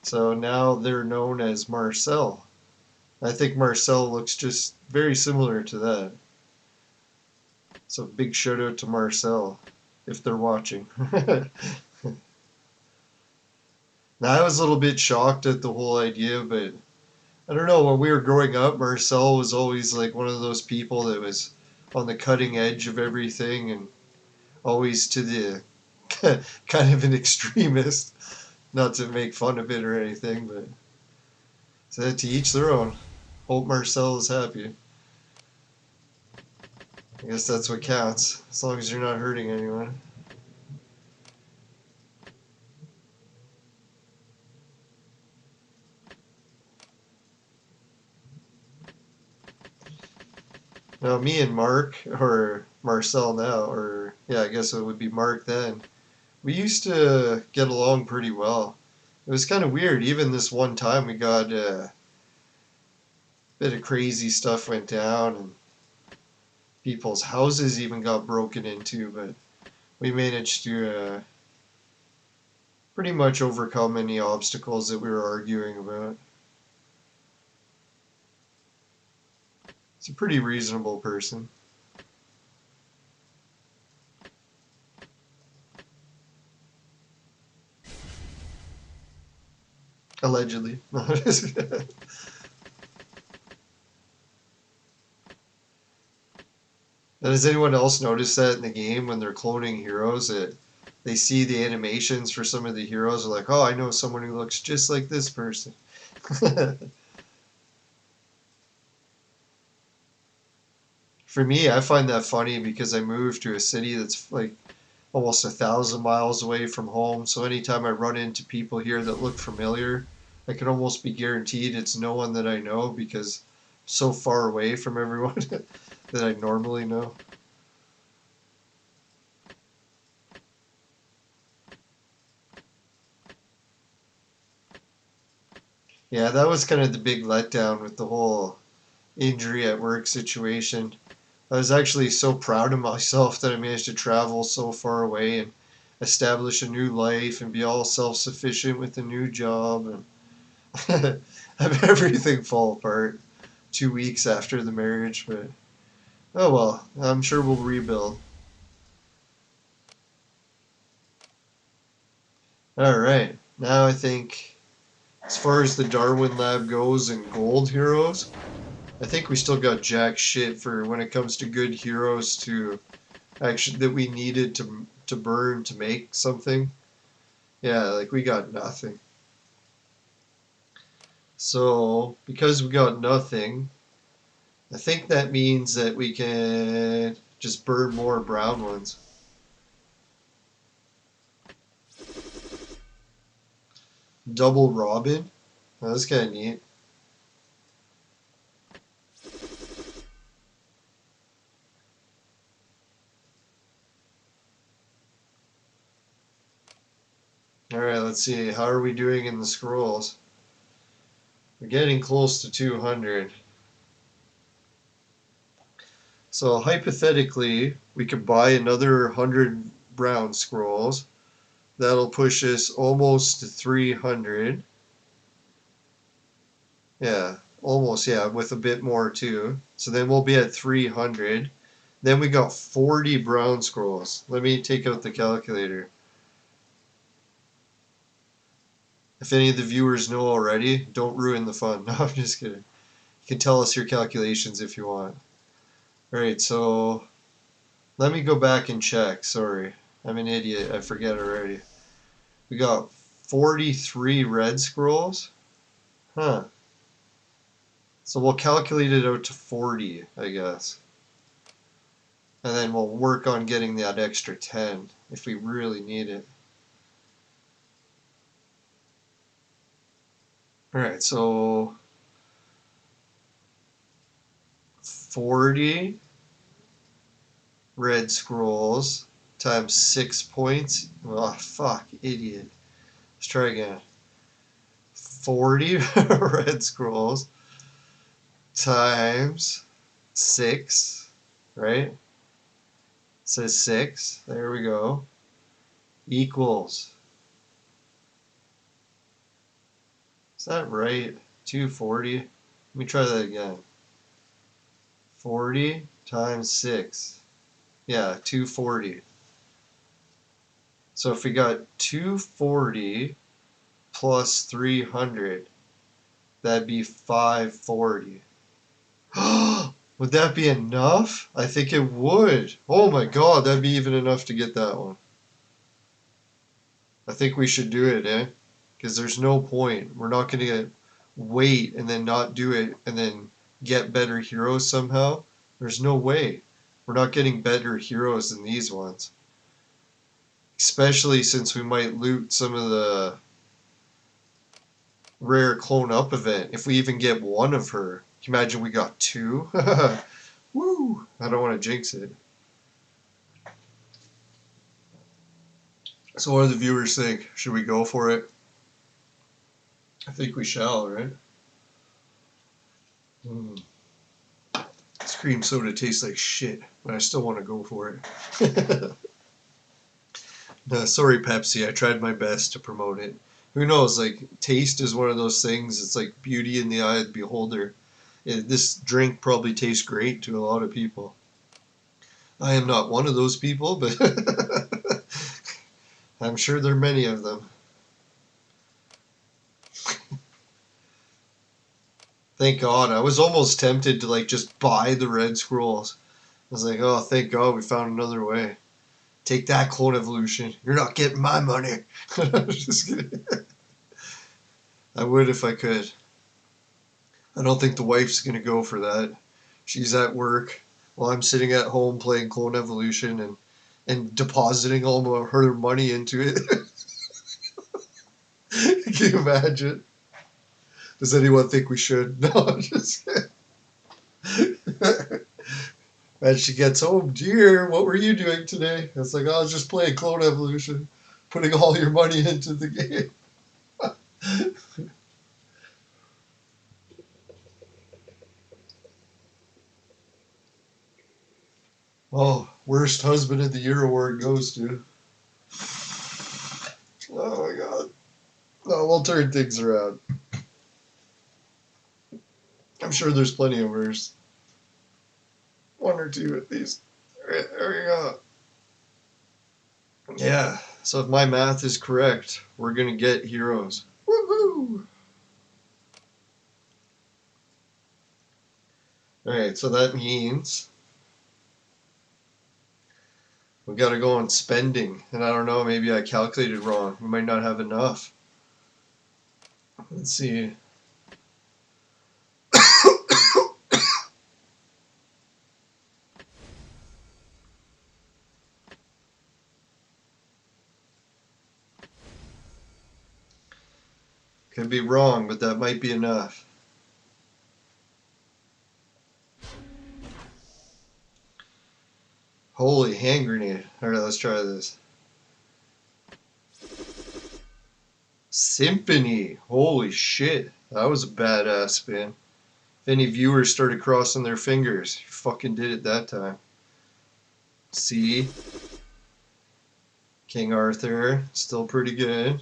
So now they're known as Marcel. I think Marcel looks just very similar to that. So big shout out to Marcel if they're watching. Now, I was a little bit shocked at the whole idea, but I don't know. When we were growing up, Marcel was always like one of those people that was on the cutting edge of everything and always to the kind of an extremist. Not to make fun of it or anything, but so to each their own. Hope Marcel is happy. I guess that's what counts, as long as you're not hurting anyone. Now, me and Mark, or Marcel now, or yeah, I guess it would be Mark then, we used to get along pretty well. It was kind of weird. Even this one time, we got a bit of crazy stuff went down, and people's houses even got broken into, but we managed to pretty much overcome any obstacles that we were arguing about. He's a pretty reasonable person. Allegedly. And has anyone else noticed that in the game when they're cloning heroes that they see the animations for some of the heroes are like, oh, I know someone who looks just like this person. For me, I find that funny because I moved to a city that's like almost 1,000 miles away from home. So anytime I run into people here that look familiar, I can almost be guaranteed it's no one that I know because I'm so far away from everyone that I normally know. Yeah, that was kind of the big letdown with the whole injury at work situation. I was actually so proud of myself that I managed to travel so far away and establish a new life and be all self sufficient with a new job and have everything fall apart 2 weeks after the marriage. But oh well, I'm sure we'll rebuild. All right, now I think as far as the Darwin Lab goes and gold heroes, I think we still got jack shit for when it comes to good heroes to actually that we needed to burn to make something. Yeah, like we got nothing. So because we got nothing, I think that means that we can just burn more brown ones. Double Robin. Oh, that's kind of neat. All right, let's see. How are we doing in the scrolls? We're getting close to 200. So hypothetically, we could buy another 100 brown scrolls. That'll push us almost to 300. Yeah, almost, yeah, with a bit more too. So then we'll be at 300. Then we got 40 brown scrolls. Let me take out the calculator. If any of the viewers know already, don't ruin the fun. No, I'm just kidding. You can tell us your calculations if you want. Alright, so let me go back and check. Sorry, I'm an idiot. I forget already. We got 43 red scrolls. Huh. So we'll calculate it out to 40, I guess. And then we'll work on getting that extra 10 if we really need it. Alright, so 40 red scrolls times 6 points. Oh, fuck, idiot. Let's try again. 40 red scrolls times 6, right? It says 6. There we go. Equals. Is that right? 240. Let me try that again. 40 times 6. Yeah, 240. So if we got 240 plus 300. That'd be 540. Would that be enough? I think it would. Oh my god, that'd be even enough to get that one. I think we should do it, eh? Because there's no point. We're not going to wait and then not do it and then get better heroes somehow. There's no way. We're not getting better heroes than these ones. Especially since we might loot some of the rare clone up event. If we even get one of her. Can you imagine we got 2? Woo! I don't want to jinx it. So what do the viewers think? Should we go for it? I think we shall, right? This cream soda tastes like shit, but I still want to go for it. No, sorry, Pepsi. I tried my best to promote it. Who knows? Like, taste is one of those things. It's like beauty in the eye of the beholder. This drink probably tastes great to a lot of people. I am not one of those people, but I'm sure there are many of them. Thank God. I was almost tempted to like just buy the red scrolls. I was like, oh, thank God we found another way. Take that, Clone Evolution. You're not getting my money. Just kidding. I would if I could. I don't think the wife's going to go for that. She's at work while I'm sitting at home playing Clone Evolution and depositing all of her money into it. Can you imagine? Does anyone think we should? No, I'm just kidding. And she gets home, dear, what were you doing today? It's like, I was just playing Clone Evolution, putting all your money into the game. Oh, worst husband of the year award goes to. Oh my god. No, we'll turn things around. I'm sure there's plenty of worse. 1 or 2 at least. There we go. Yeah, so if my math is correct, we're gonna get heroes. Woohoo! Alright, so that means we gotta go on spending. And I don't know, maybe I calculated wrong. We might not have enough. Let's see. Could be wrong, but that might be enough. Holy hand grenade. Alright, let's try this. Symphony. Holy shit. That was a badass spin. If any viewers started crossing their fingers, you fucking did it that time. C. King Arthur. Still pretty good.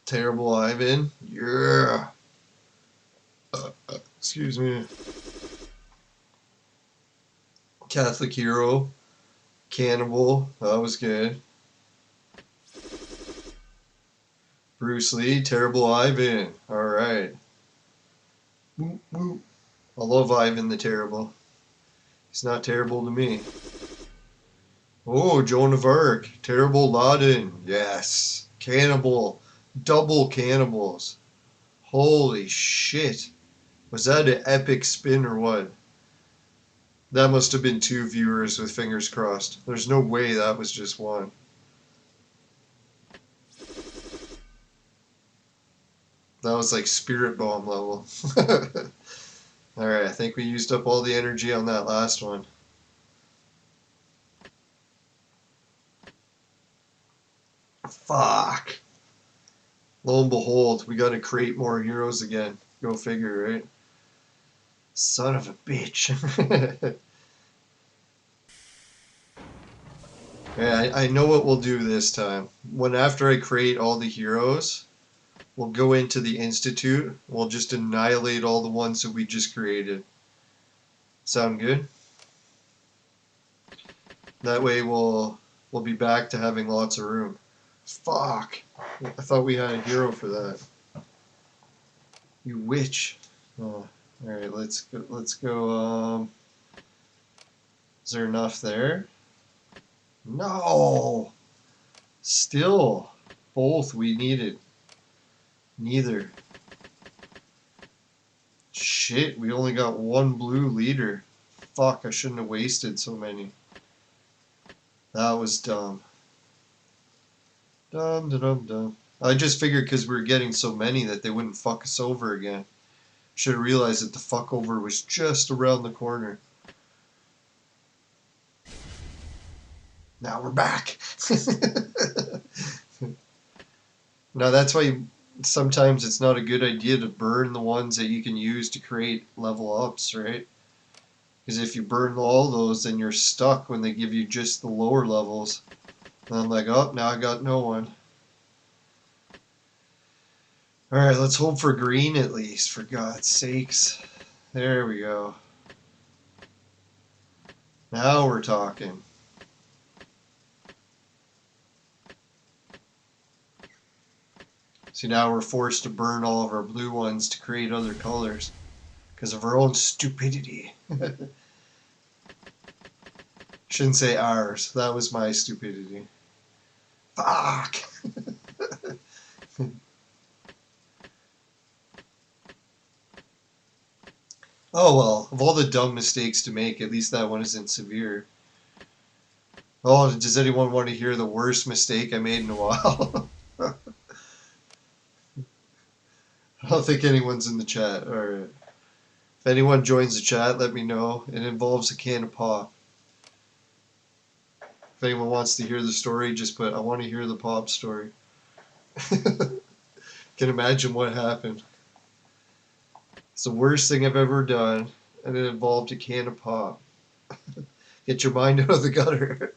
Terrible Ivan. Yeah. Excuse me. Catholic Hero. Cannibal. That was good. Bruce Lee. Terrible Ivan. Alright. I love Ivan the Terrible. He's not terrible to me. Oh, Joan of Arc. Terrible Laden. Yes. Cannibal. Double cannibals. Holy shit. Was that an epic spin or what? That must have been 2 viewers with fingers crossed. There's no way that was just 1. That was like spirit bomb level. Alright, I think we used up all the energy on that last one. Fuck. Lo and behold, we gotta create more heroes again. Go figure, right? Son of a bitch. Yeah, I know what we'll do this time. After I create all the heroes, we'll go into the Institute. We'll just annihilate all the ones that we just created. Sound good? That way we'll we'll be back to having lots of room. Fuck. I thought we had a hero for that. You witch. Oh, alright, let's go, is there enough there? No! Still. Both we needed. Neither. Shit, we only got one blue leader. Fuck, I shouldn't have wasted so many. That was dumb. Dumb. I just figured because we were getting so many that they wouldn't fuck us over again. Should have realized that the fuck over was just around the corner. Now we're back. Now that's why sometimes it's not a good idea to burn the ones that you can use to create level ups, right? Because if you burn all those, then you're stuck when they give you just the lower levels. And I'm like, oh, now I got no one. Alright, let's hope for green at least, for God's sakes. There we go. Now we're talking. See, now we're forced to burn all of our blue ones to create other colors. Because of our own stupidity. Shouldn't say ours. That was my stupidity. Fuck! Oh well, of all the dumb mistakes to make, at least that one isn't severe. Oh, does anyone want to hear the worst mistake I made in a while? I don't think anyone's in the chat. Alright. If anyone joins the chat, let me know. It involves a can of pop. If anyone wants to hear the story, just put, I want to hear the pop story. Can imagine what happened. It's the worst thing I've ever done, and it involved a can of pop. Get your mind out of the gutter.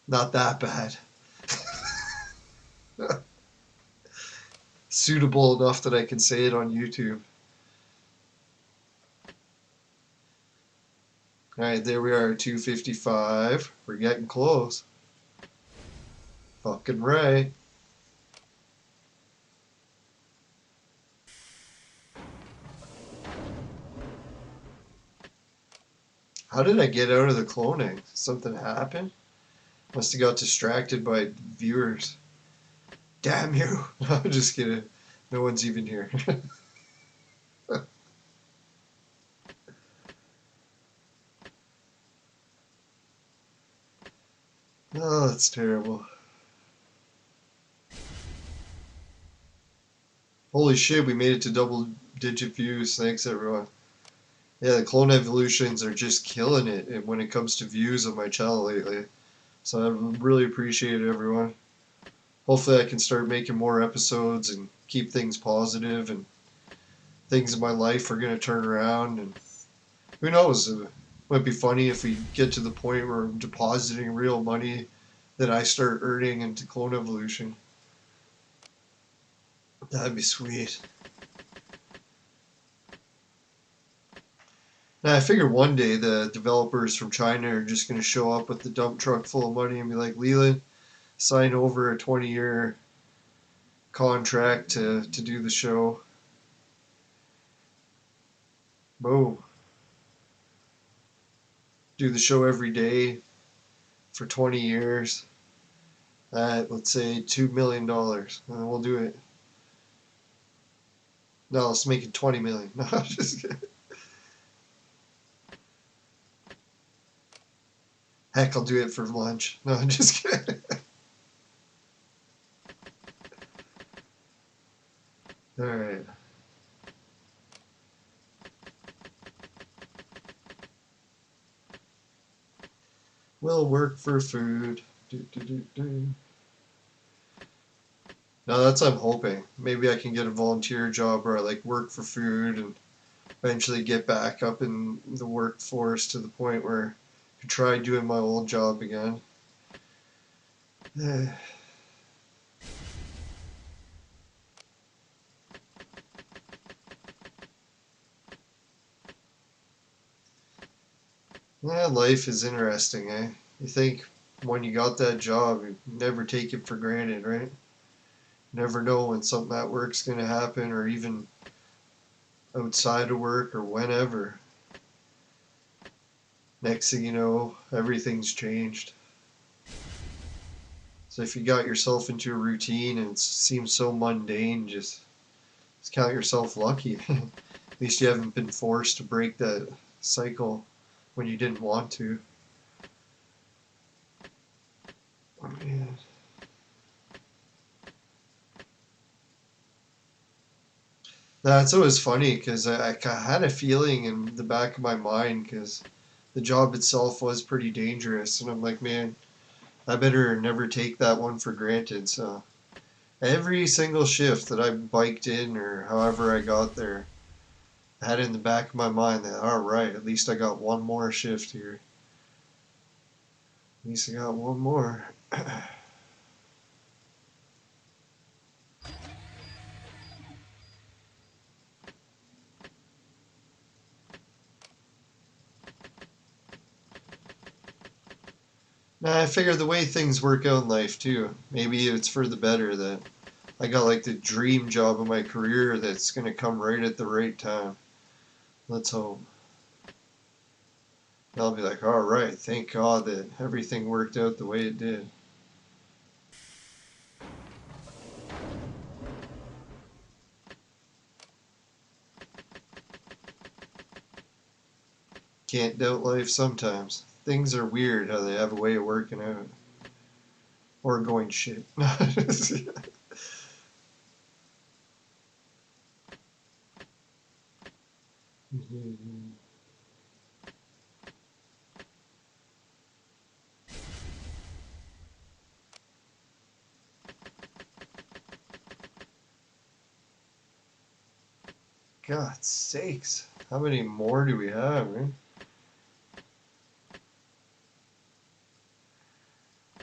Not that bad. Suitable enough that I can say it on YouTube. Alright, there we are, 255. We're getting close. Fucking right. How did I get out of the cloning? Something happened? Must have got distracted by viewers. Damn you! No, I'm just kidding. No one's even here. Oh, that's terrible. Holy shit, we made it to double-digit views. Thanks, everyone. Yeah, the clone evolutions are just killing it when it comes to views on my channel lately. So I really appreciate it, everyone. Hopefully I can start making more episodes and keep things positive, and things in my life are going to turn around, and who knows, it might be funny if we get to the point where I'm depositing real money that I start earning into clone evolution. That'd be sweet. Now I figure one day the developers from China are just going to show up with the dump truck full of money and be like, Leland, sign over a 20-year contract to do the show. Boom. Do the show every day for 20 years at, let's say, $2 million. And we'll do it. No, let's make it 20 million. No, I'm just kidding. Heck, I'll do it for lunch. No, I'm just kidding. Alright. We'll work for food. Now that's I'm hoping. Maybe I can get a volunteer job where I like work for food and eventually get back up in the workforce to the point where I could try doing my old job again. Yeah, life is interesting, eh? You think when you got that job, you never take it for granted, right? Never know when something at work's going to happen, or even outside of work or whenever. Next thing you know, everything's changed. So if you got yourself into a routine and it seems so mundane, just count yourself lucky. At least you haven't been forced to break that cycle when you didn't want to. Oh, man. That's always funny because I had a feeling in the back of my mind because the job itself was pretty dangerous. And I'm like, man, I better never take that one for granted. So every single shift that I biked in or however I got there, I had in the back of my mind that, all right, at least I got one more shift here. At least I got one more. Now, I figure the way things work out in life too, maybe it's for the better that I got like the dream job of my career that's going to come right at the right time. Let's hope. I'll be like, all right, thank God that everything worked out the way it did. Can't doubt life sometimes. Things are weird how they have a way of working out. Or going shit. God sakes. How many more do we have, man?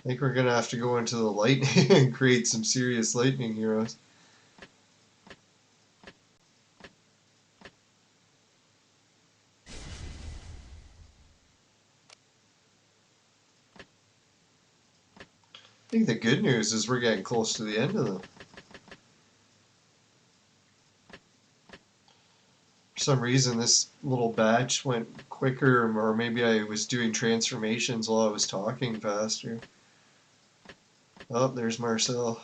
I think we're gonna have to go into the lightning and create some serious lightning heroes. I think the good news is we're getting close to the end of them. For some reason, this little batch went quicker, or maybe I was doing transformations while I was talking faster. Oh, there's Marcel.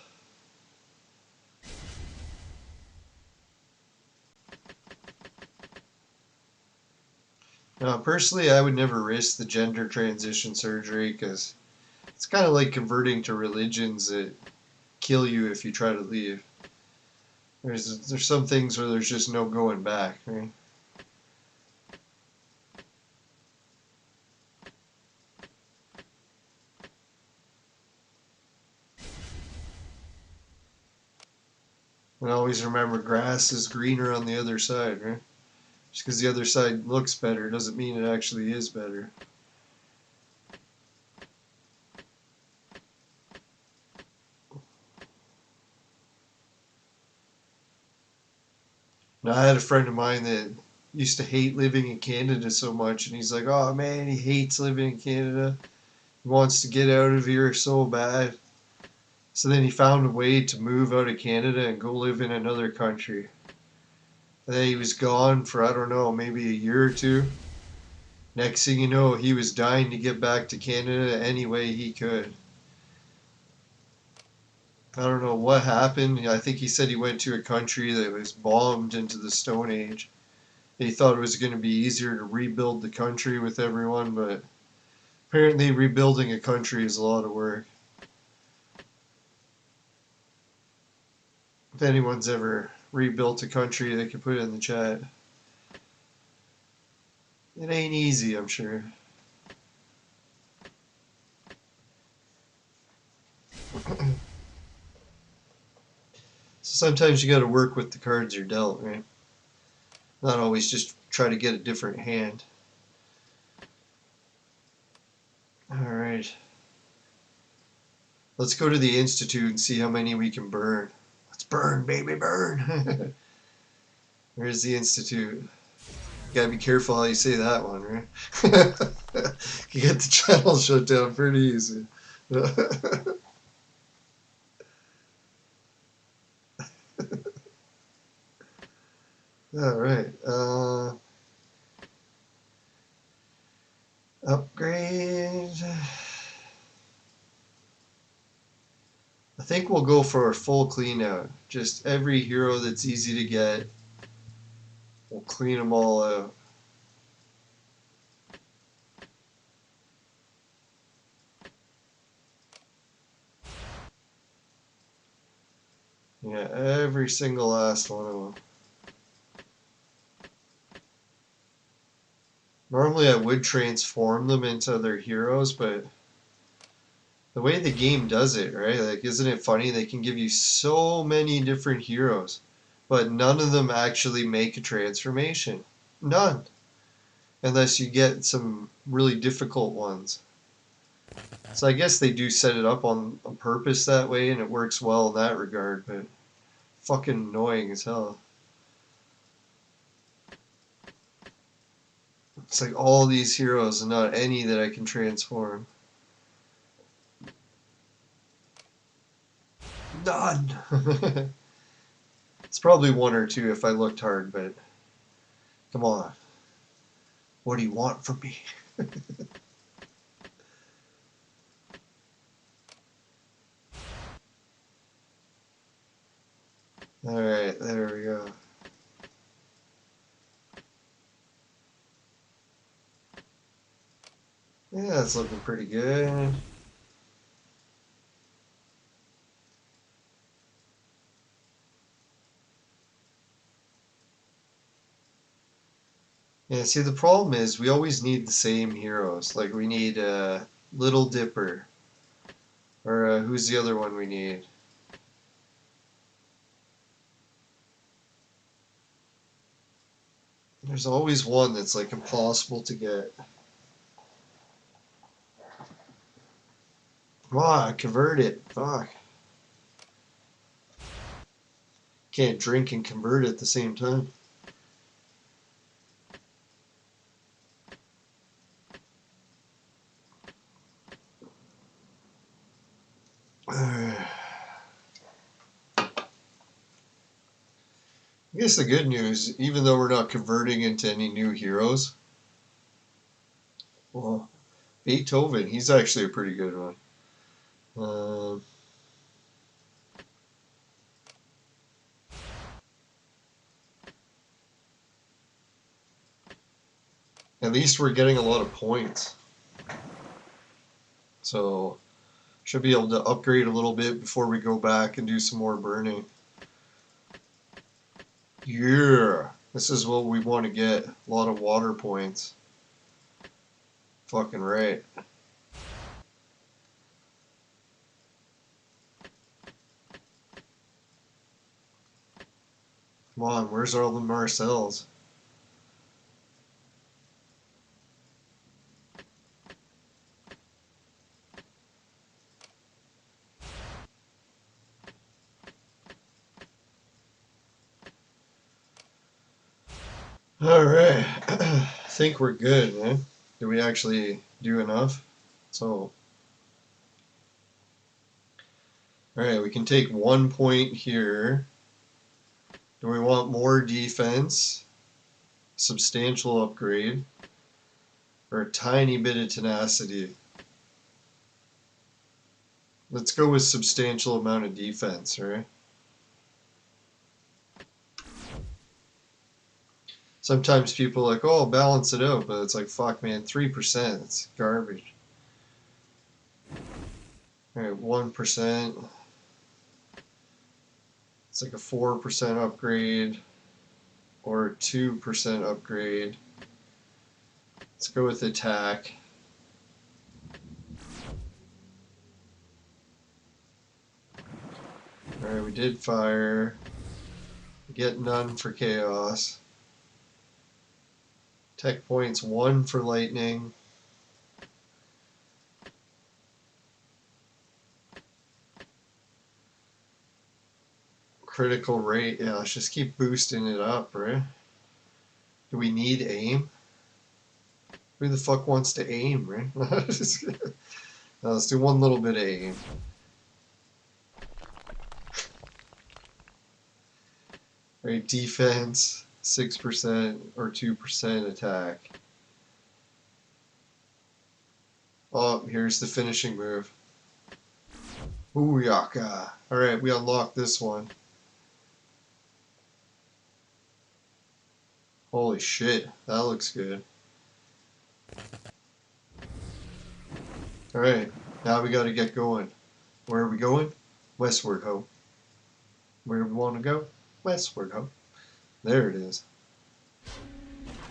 Now, personally, I would never risk the gender transition surgery because it's kind of like converting to religions that kill you if you try to leave. There's some things where there's just no going back, right? And always remember, grass is greener on the other side, right? Just because the other side looks better doesn't mean it actually is better. Now, I had a friend of mine that used to hate living in Canada so much, and he's like, oh man, he hates living in Canada. He wants to get out of here so bad. So then he found a way to move out of Canada and go live in another country. And then he was gone for, I don't know, maybe a year or two. Next thing you know, he was dying to get back to Canada any way he could. I don't know what happened. I think he said he went to a country that was bombed into the Stone Age. He thought it was going to be easier to rebuild the country with everyone, but apparently rebuilding a country is a lot of work. If anyone's ever rebuilt a country, they can put it in the chat. It ain't easy, I'm sure. So sometimes you got to work with the cards you're dealt, right? Not always just try to get a different hand. Alright. Let's go to the Institute and see how many we can burn. Let's burn, baby, burn! Where's the Institute? You gotta be careful how you say that one, right? You get the channel shut down pretty easy. Alright. Upgrade. I think we'll go for a full clean out. Just every hero that's easy to get. We'll clean them all out. Yeah, every single last one of them. Normally I would transform them into other heroes, but the way the game does it, right? Like, isn't it funny? They can give you so many different heroes, but none of them actually make a transformation. None. Unless you get some really difficult ones. So I guess they do set it up on purpose that way, and it works well in that regard, but fucking annoying as hell. It's like all these heroes and not any that I can transform. None! It's probably one or two if I looked hard, but come on. What do you want from me? Alright, there we go. Yeah, it's looking pretty good. Yeah, see, the problem is we always need the same heroes. Like, we need Little Dipper. Or who's the other one we need? There's always one that's like impossible to get. Come on, convert it. Fuck. Can't drink and convert at the same time. I guess the good news, even though we're not converting into any new heroes, well, Beethoven, he's actually a pretty good one. At least we're getting a lot of points. So, should be able to upgrade a little bit before we go back and do some more burning. Yeah, this is what we want to get. A lot of water points. Fucking right. Come on, where's all the Marcels? Alright, I think we're good, man. Did we actually do enough? So, alright, we can take 1 point here. Do we want more defense? Substantial upgrade? Or a tiny bit of tenacity? Let's go with substantial amount of defense, right? Sometimes people are like, oh, balance it out, but it's like, fuck, man, 3%, it's garbage. Alright, 1%. It's like a 4% upgrade or a 2% upgrade. Let's go with attack. Alright, we did fire. Get none for chaos. Tech points 1 for lightning. Critical rate, yeah, let's just keep boosting it up, right? Do we need aim? Who the fuck wants to aim, right? Now let's do one little bit of aim. Right, defense, 6% or 2% attack. Oh, here's the finishing move. Ooh-yaka. Alright, we unlocked this one. Holy shit, that looks good. Alright, now we gotta get going. Where are we going? Westward, ho. Where do we want to go? Westward, ho. There it is.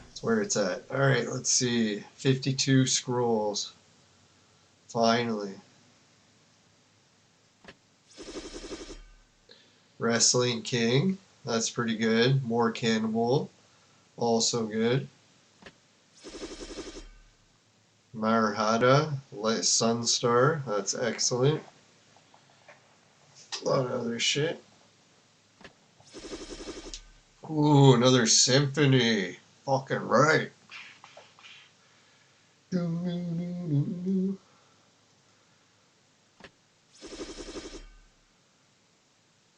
That's where it's at. Alright, let's see. 52 scrolls. Finally. Wrestling King. That's pretty good. More Cannibal. Also good. Marhada. Sunstar. That's excellent. A lot of other shit. Ooh, another Symphony. Fucking right.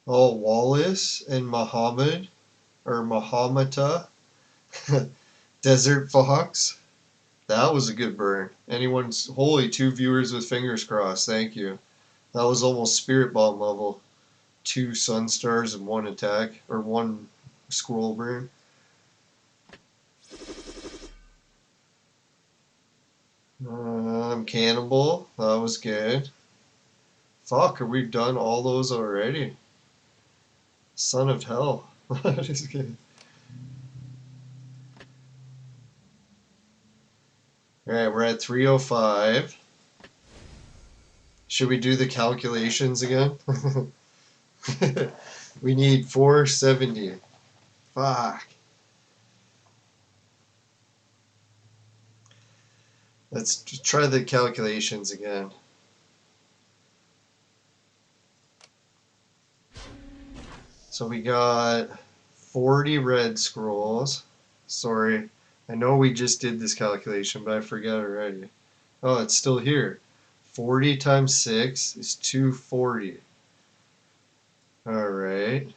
Oh, Wallace and Muhammad, or Mahamata, Desert Fox. That was a good burn. Anyone's, holy, 2 viewers with fingers crossed. Thank you. That was almost Spirit Bomb level. 2 Sunstars and 1 attack, or 1 scroll burn. Cannibal. That was good. Fuck, are we done all those already? Son of hell. That is good. Alright, we're at 305. Should we do the calculations again? We need 470. Fuck. Let's try the calculations again. So we got 40 red scrolls. Sorry, I know we just did this calculation, but I forgot already. Oh, it's still here. 40 times 6 is 240. Alright.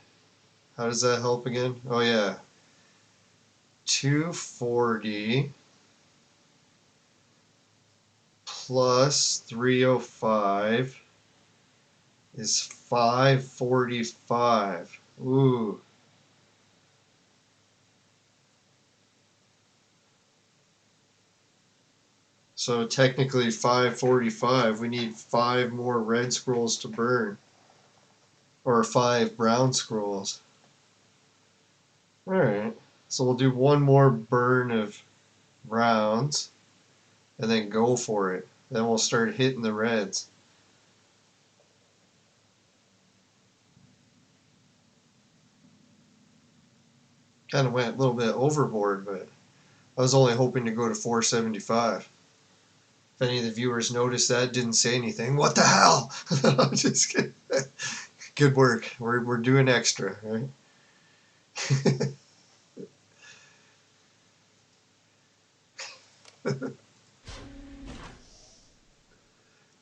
How does that help again? Oh yeah. 240 plus 305 is 545. Ooh. So technically 545. We need 5 more red scrolls to burn. Or 5 brown scrolls. Alright. So we'll do 1 more burn of browns. And then go for it. Then we'll start hitting the reds. Kind of went a little bit overboard, but I was only hoping to go to 475. If any of the viewers noticed that, didn't say anything. What the hell? I'm just kidding. Good work. We're doing extra, right?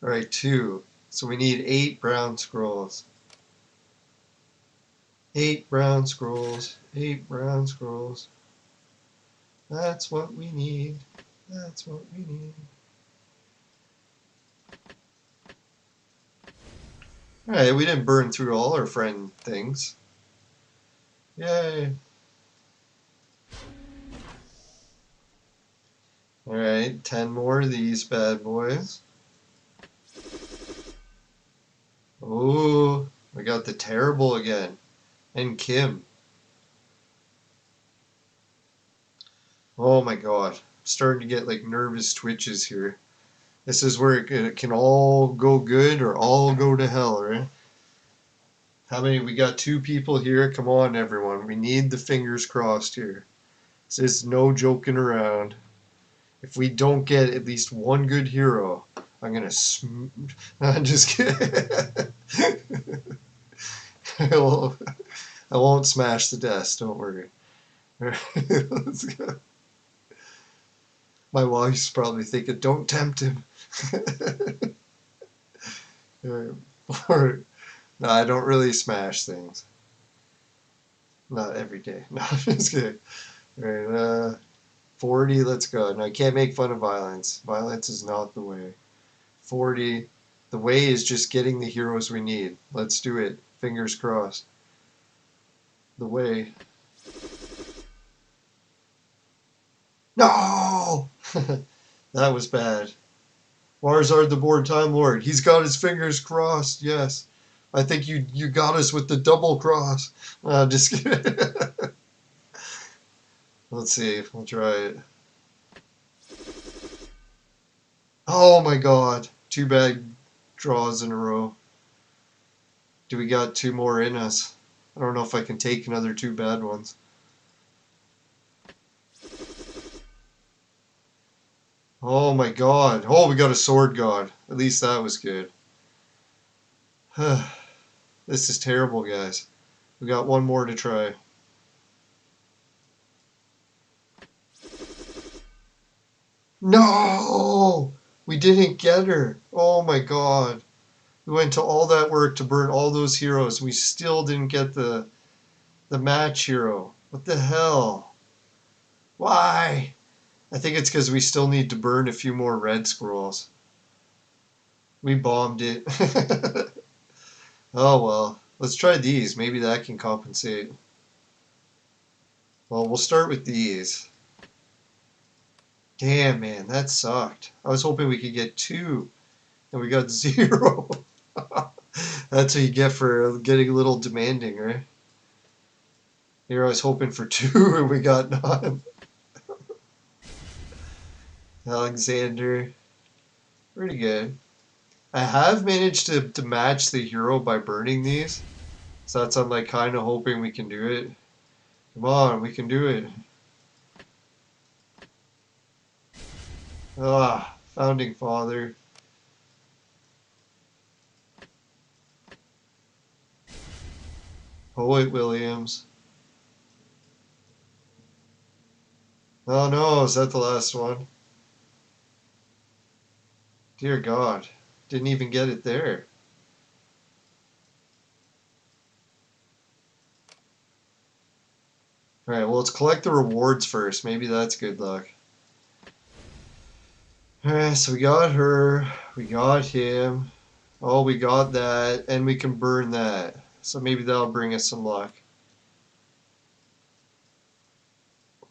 Alright, 2. So we need 8 brown scrolls. 8 brown scrolls. 8 brown scrolls. That's what we need. That's what we need. Alright, we didn't burn through all our friend things. Yay. Alright, 10 more of these bad boys. Ooh, we got the terrible again. And Kim. Oh my god. I'm starting to get like nervous twitches here. This is where it can all go good or all go to hell, right? How many? We got 2 people here. Come on, everyone. We need the fingers crossed here. This is no joking around. If we don't get at least 1 good hero, I'm gonna I'm just kidding. I won't smash the desk, don't worry. Let's go. My wife's probably thinking, don't tempt him. Or, no, I don't really smash things. Not every day. No, I'm just kidding. Alright, 40, let's go. Now, I can't make fun of violence. Violence is not the way. 40. The way is just getting the heroes we need. Let's do it. Fingers crossed. The way. No! That was bad. Warzard the Board Time Lord. He's got his fingers crossed. Yes. I think you got us with the double cross. Just kidding. Let's see. We'll try it. Oh my god. 2 bad draws in a row. Do we got 2 more in us? I don't know if I can take another 2 bad ones. Oh my god. Oh, we got a sword god. At least that was good. This is terrible, guys. We got 1 more to try. No! We didn't get her. Oh my god. We went to all that work to burn all those heroes. We still didn't get the match hero. What the hell? Why? I think it's because we still need to burn a few more red scrolls. We bombed it. Oh well. Let's try these. Maybe that can compensate. Well, we'll start with these. Damn, man, that sucked. I was hoping we could get 2, and we got 0. That's what you get for getting a little demanding, right? Here I was hoping for 2, and we got none. Alexander. Pretty good. I have managed to match the hero by burning these. So that's I'm like kind of hoping we can do it. Come on, we can do it. Ah, Founding Father. Poet Williams. Oh no, is that the last one? Dear God. Didn't even get it there. Alright, well let's collect the rewards first. Maybe that's good luck. Alright, so we got her. We got him. Oh, we got that. And we can burn that. So maybe that'll bring us some luck.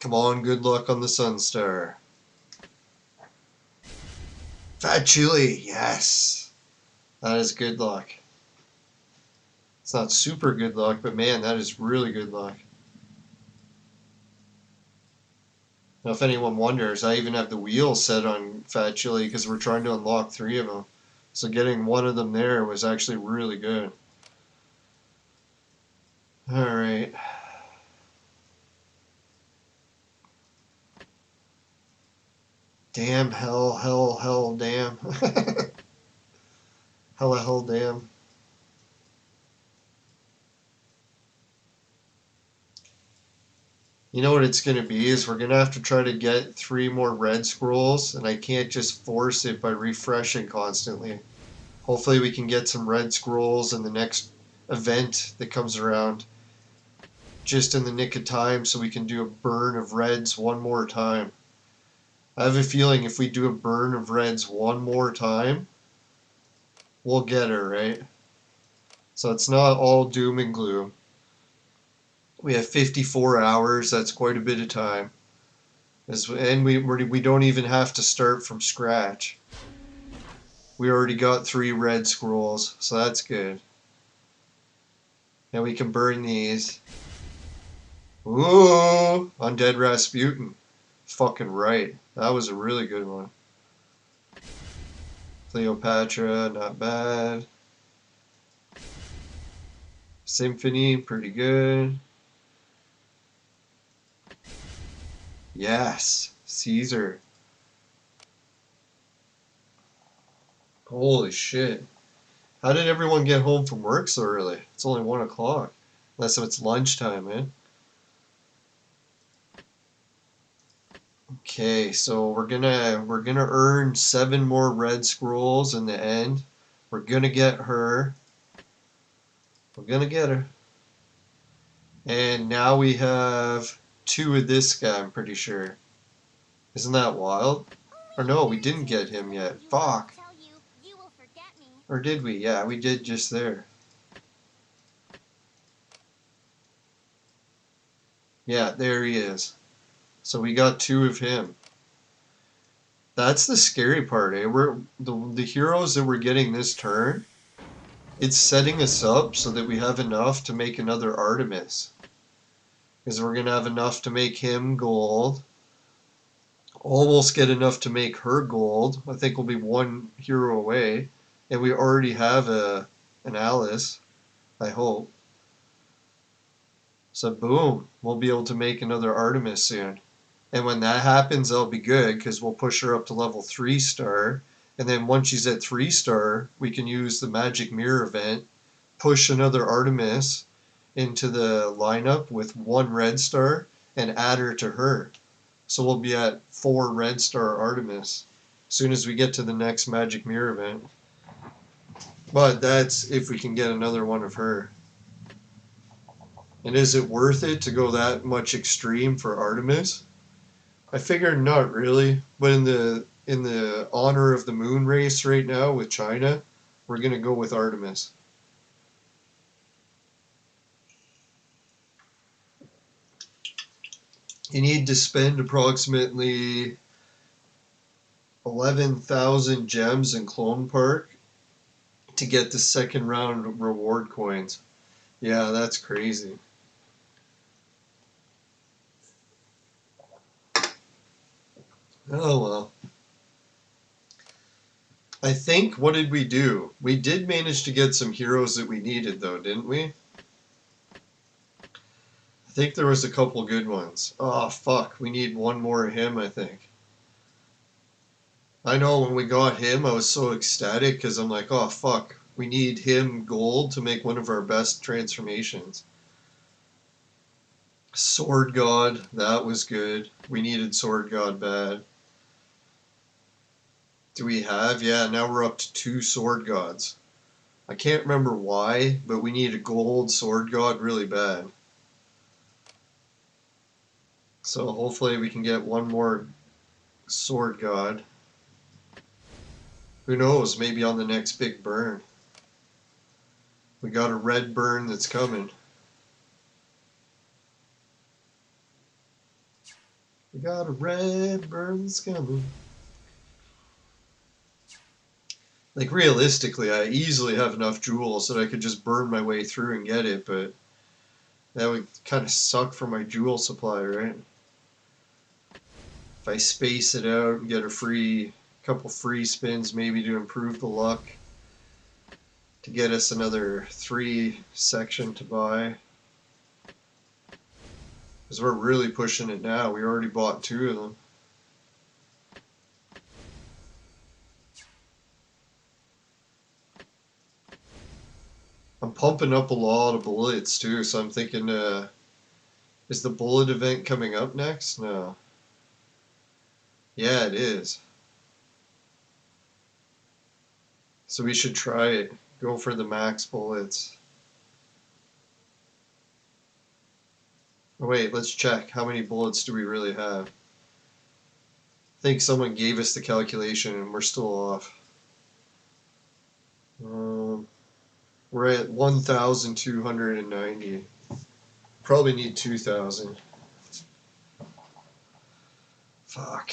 Come on, good luck on the Sunstar. Fat Chili, yes. That is good luck. It's not super good luck, but man, that is really good luck. Now, if anyone wonders, I even have the wheel set on Fat Chili because we're trying to unlock 3 of them. So getting 1 of them there was actually really good. Alright. Damn, hell, damn. Hell, damn. You know what it's going to be is we're going to have to try to get 3 more red scrolls, and I can't just force it by refreshing constantly. Hopefully we can get some red scrolls in the next event that comes around just in the nick of time so we can do a burn of reds 1 more time. I have a feeling if we do a burn of reds 1 more time, we'll get her, right? So it's not all doom and gloom. We have 54 hours, that's quite a bit of time. And we don't even have to start from scratch. We already got 3 red scrolls, so that's good. And we can burn these. Ooh, Undead Rasputin. Fucking right. That was a really good one. Cleopatra, not bad. Symphony, pretty good. Yes, Caesar. Holy shit. How did everyone get home from work so early? It's only 1 o'clock. Unless it's lunchtime, man. Okay, so we're gonna earn 7 more red scrolls in the end. We're gonna get her. We're gonna get her. And now we have 2 of this guy, I'm pretty sure. Isn't that wild? Or no, we didn't get him yet. Fuck. Or did we? Yeah, we did just there. Yeah, there he is. So we got 2 of him. That's the scary part, eh? We're the heroes that we're getting this turn. It's setting us up so that we have enough to make another Artemis. Because we're gonna have enough to make him gold. Almost get enough to make her gold. I think we'll be 1 hero away. And we already have an Alice, I hope. So boom, we'll be able to make another Artemis soon. And when that happens, that'll be good because we'll push her up to level 3 star. And then once she's at 3 star, we can use the Magic Mirror event, push another Artemis into the lineup with 1 red star and add her to her. So we'll be at 4 red star Artemis as soon as we get to the next Magic Mirror event. But that's if we can get another one of her. And is it worth it to go that much extreme for Artemis? I figure not really, but in the honor of the moon race right now with China, we're gonna go with Artemis. You need to spend approximately 11,000 gems in Clone Park to get the second round reward coins. Yeah, that's crazy. Oh well. I think, what did we do? We did manage to get some heroes that we needed though, didn't we? I think there was a couple good ones. Oh fuck, we need 1 more of him, I think. I know when we got him, I was so ecstatic because I'm like, oh fuck, we need him gold to make one of our best transformations. Sword God, that was good. We needed Sword God bad. Do we have? Yeah, now we're up to 2 Sword Gods. I can't remember why, but we need a gold Sword God really bad. So hopefully we can get 1 more Sword God. Who knows, maybe on the next big burn. We got a red burn that's coming. We got a red burn that's coming. Like realistically, I easily have enough jewels that I could just burn my way through and get it, but that would kind of suck for my jewel supply, right? If I space it out and get a couple free spins maybe to improve the luck, to get us another 3 section to buy. Because we're really pushing it now. We already bought 2 of them. I'm pumping up a lot of bullets too, so I'm thinking, is the bullet event coming up next? No. Yeah, it is. So we should try it. Go for the max bullets. Oh wait, let's check. How many bullets do we really have? I think someone gave us the calculation and we're still off. We're at 1,290. Probably need 2,000. Fuck.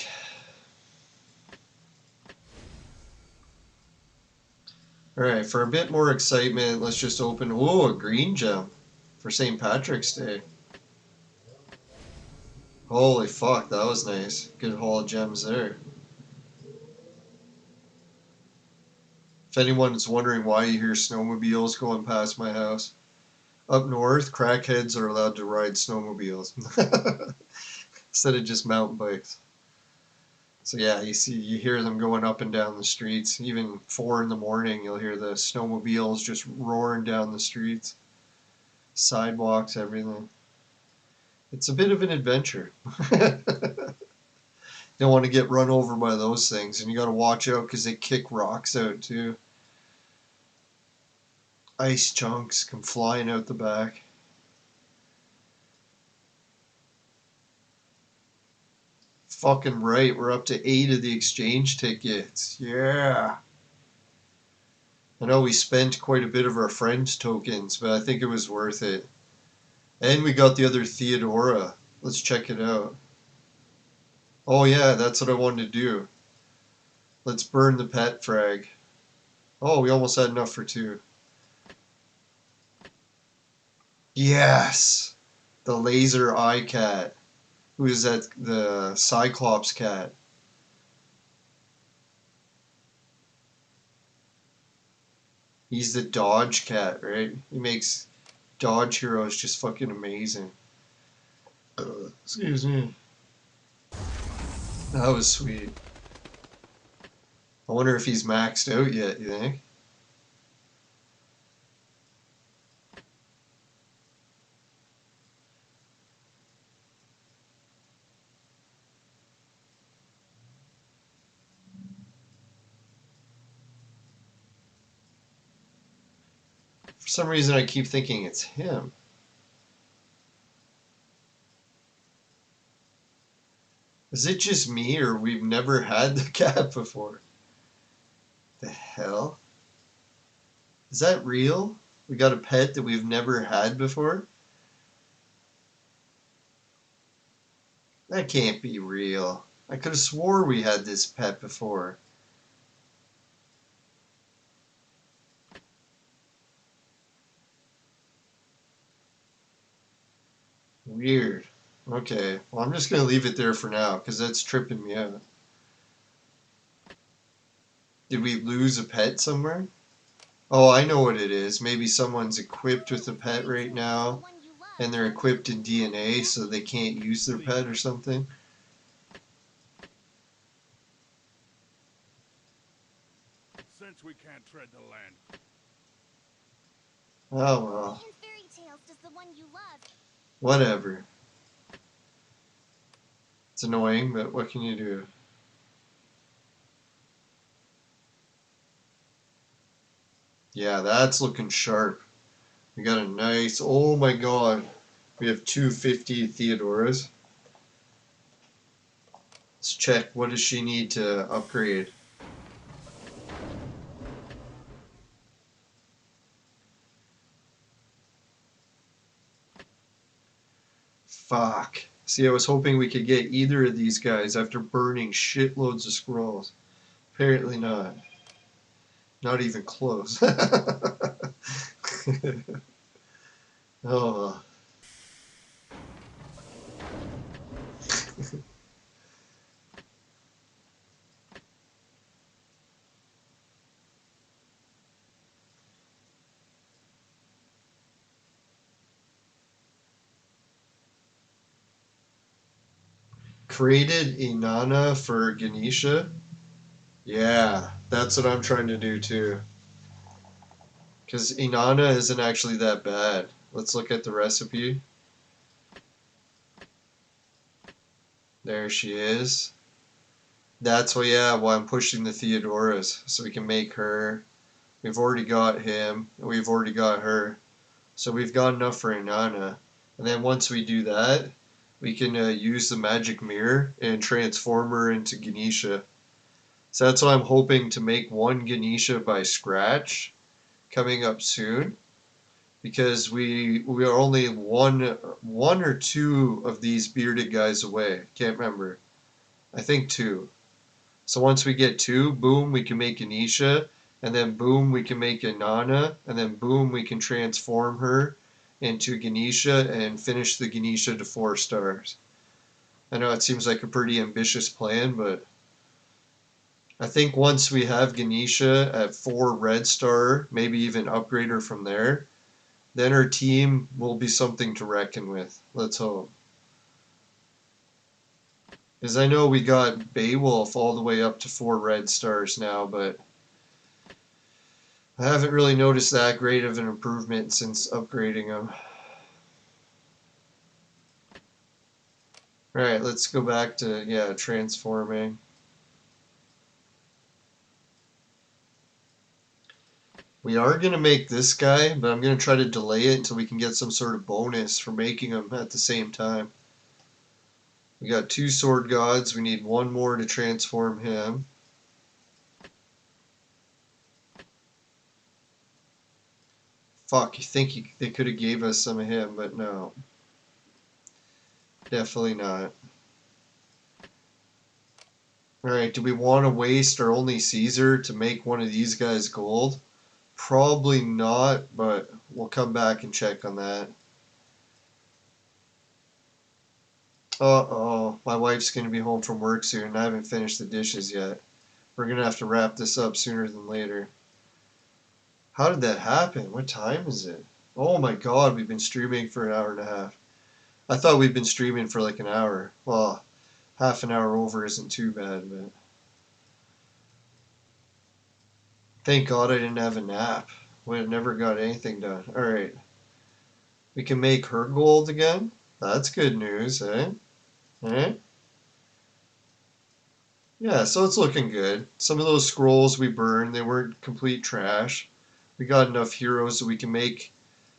Alright, for a bit more excitement, let's just open, whoa, a green gem for St. Patrick's Day. Holy fuck, that was nice. Good haul of gems there. If anyone's wondering why you hear snowmobiles going past my house, up north, crackheads are allowed to ride snowmobiles instead of just mountain bikes. So yeah, you hear them going up and down the streets. Even 4 in the morning, you'll hear the snowmobiles just roaring down the streets, sidewalks, everything. It's a bit of an adventure. You don't want to get run over by those things, and you got to watch out because they kick rocks out too. ice chunks come flying out the back. Fucking right, we're up to 8 of the exchange tickets. Yeah. I know we spent quite a bit of our friends' tokens, but I think it was worth it. And we got the other Theodora. Let's check it out. Oh yeah, that's what I wanted to do. Let's burn the pet frag. Oh, we almost had enough for 2. Yes! The laser eye cat. Who is that? The Cyclops cat. He's the Dodge cat, right? He makes Dodge heroes just fucking amazing. Excuse me. That was sweet. I wonder if he's maxed out yet, you think? For some reason I keep thinking it's him. Is it just me, or we've never had the cat before? The hell? Is that real? We got a pet that we've never had before? That can't be real. I could have swore we had this pet before. Weird. Okay, well I'm just gonna leave it there for now, because that's tripping me out. Did we lose a pet somewhere? Oh, I know what it is. Maybe someone's equipped with a pet right now, and they're equipped in DNA, so they can't use their pet or something. Since we can't tread the land. Oh well. Whatever. It's annoying, but what can you do? Yeah, that's looking sharp. We got a nice, oh my god. We have 250 Theodoras. Let's check, what does she need to upgrade? Fuck. See, I was hoping we could get either of these guys after burning shitloads of scrolls. Apparently not. Not even close. Oh. Created Inanna for Ganesha? Yeah, that's what I'm trying to do too. Because Inanna isn't actually that bad. Let's look at the recipe. There she is. That's why, yeah, why I'm pushing the Theodoras, so we can make her. We've already got him, and we've already got her. So we've got enough for Inanna. And then once we do that, we can use the magic mirror and transform her into Ganesha. So that's why I'm hoping to make one Ganesha by scratch coming up soon. Because we are only one or two of these bearded guys away. Can't remember. I think 2. So once we get 2, boom, we can make Ganesha, and then boom, we can make Inanna, and then boom, we can transform her into Ganesha and finish the Ganesha to 4 stars. I know it seems like a pretty ambitious plan, but I think once we have Ganesha at 4 red star, maybe even upgrade her from there, then our team will be something to reckon with. Let's hope. Because I know we got Beowulf all the way up to 4 red stars now, but I haven't really noticed that great of an improvement since upgrading him. Alright, let's go back to, yeah, transforming. We are going to make this guy, but I'm going to try to delay it until we can get some sort of bonus for making them at the same time. We got 2 sword gods. We need 1 more to transform him. Fuck, you think they could have gave us some of him, but no. Definitely not. Alright, do we want to waste our only Caesar to make one of these guys gold? Probably not, but we'll come back and check on that. Uh-oh, my wife's going to be home from work soon and I haven't finished the dishes yet. We're going to have to wrap this up sooner than later. How did that happen? What time is it? Oh my god, we've been streaming for an hour and a half. I thought we'd been streaming for like an hour. Well, half an hour over isn't too bad, but... Thank God I didn't have a nap. Would have never got anything done. Alright. We can make her gold again? That's good news, eh? Eh? Yeah, so it's looking good. Some of those scrolls we burned, they weren't complete trash. We got enough heroes so we can make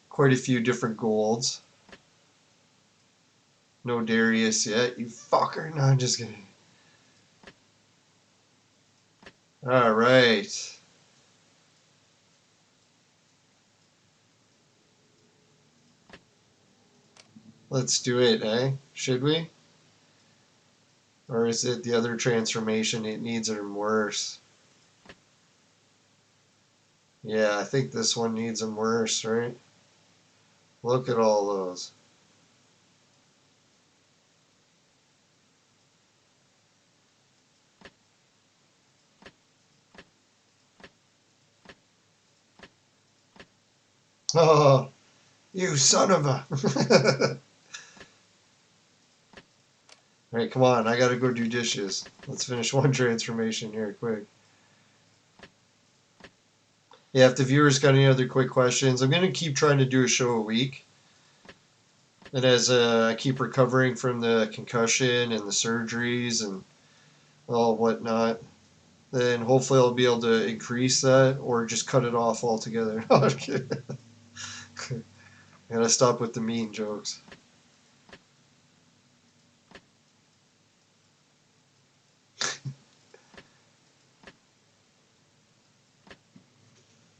quite a few different golds. No Darius yet, you fucker. No, I'm just kidding. Alright. Let's do it, eh? Should we? Or is it the other transformation? It needs them worse. Yeah, I think this one needs them worse, right? Look at all those. Oh, you son of a... Alright, come on, I gotta go do dishes. Let's finish one transformation here, quick. Yeah, if the viewers got any other quick questions, I'm gonna keep trying to do a show a week. And as I keep recovering from the concussion and the surgeries and all whatnot, then hopefully I'll be able to increase that or just cut it off altogether. No, I'm kidding. I gotta stop with the mean jokes.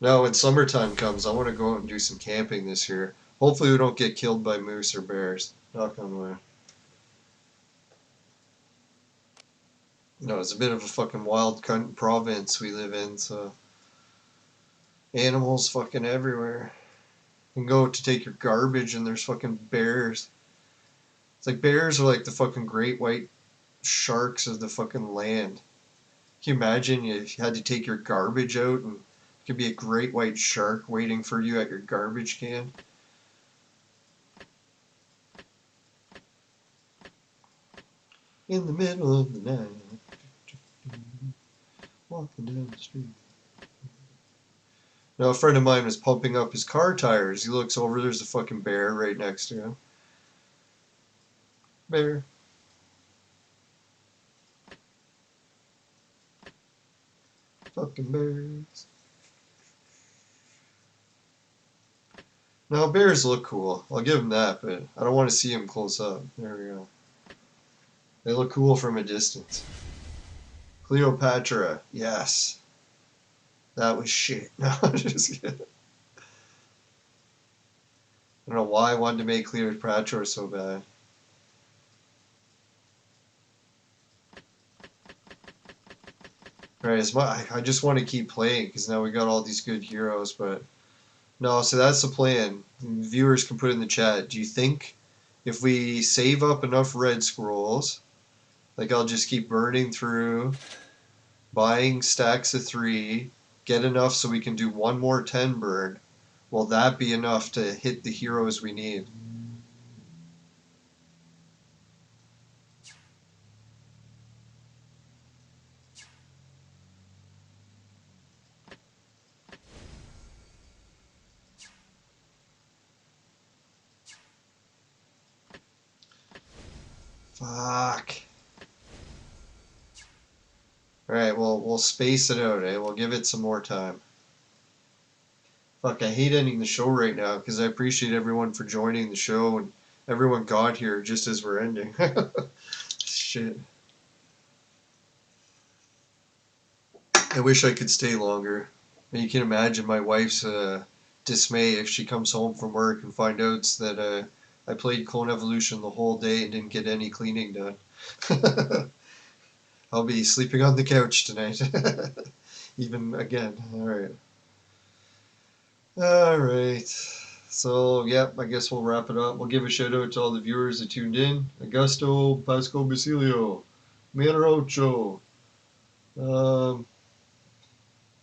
Now, when summertime comes, I want to go out and do some camping this year. Hopefully we don't get killed by moose or bears. Knock on wood. No, it's a bit of a fucking wild province we live in, so... Animals fucking everywhere. You can go to take your garbage and there's fucking bears. It's like bears are like the fucking great white sharks of the fucking land. Can you imagine if you had to take your garbage out and it could be a great white shark waiting for you at your garbage can? In the middle of the night, walking down the street. Now, a friend of mine was pumping up his car tires. He looks over, there's a fucking bear right next to him. Bear. Fucking bears. Now, bears look cool. I'll give them that, but I don't want to see them close up. There we go. They look cool from a distance. Cleopatra. Yes. That was shit. No, I'm just kidding. I don't know why I wanted to make Cleopatra so bad. Alright, I just want to keep playing because now we got all these good heroes, but no, so that's the plan. Viewers can put in the chat. Do you think if we save up enough red scrolls, like I'll just keep burning through, buying stacks of 3, get enough so we can do one more 10 burn, will that be enough to hit the heroes we need? Fuck. Alright, well, we'll space it out, eh? We'll give it some more time. Fuck, I hate ending the show right now because I appreciate everyone for joining the show and everyone got here just as we're ending. Shit. I wish I could stay longer. You can imagine my wife's dismay if she comes home from work and finds out that I played Clone Evolution the whole day and didn't get any cleaning done. I'll be sleeping on the couch tonight. Even again. Alright. Alright. So, yep, I guess we'll wrap it up. We'll give a shout out to all the viewers that tuned in. Augusto, Pasco Basilio, Mirocho,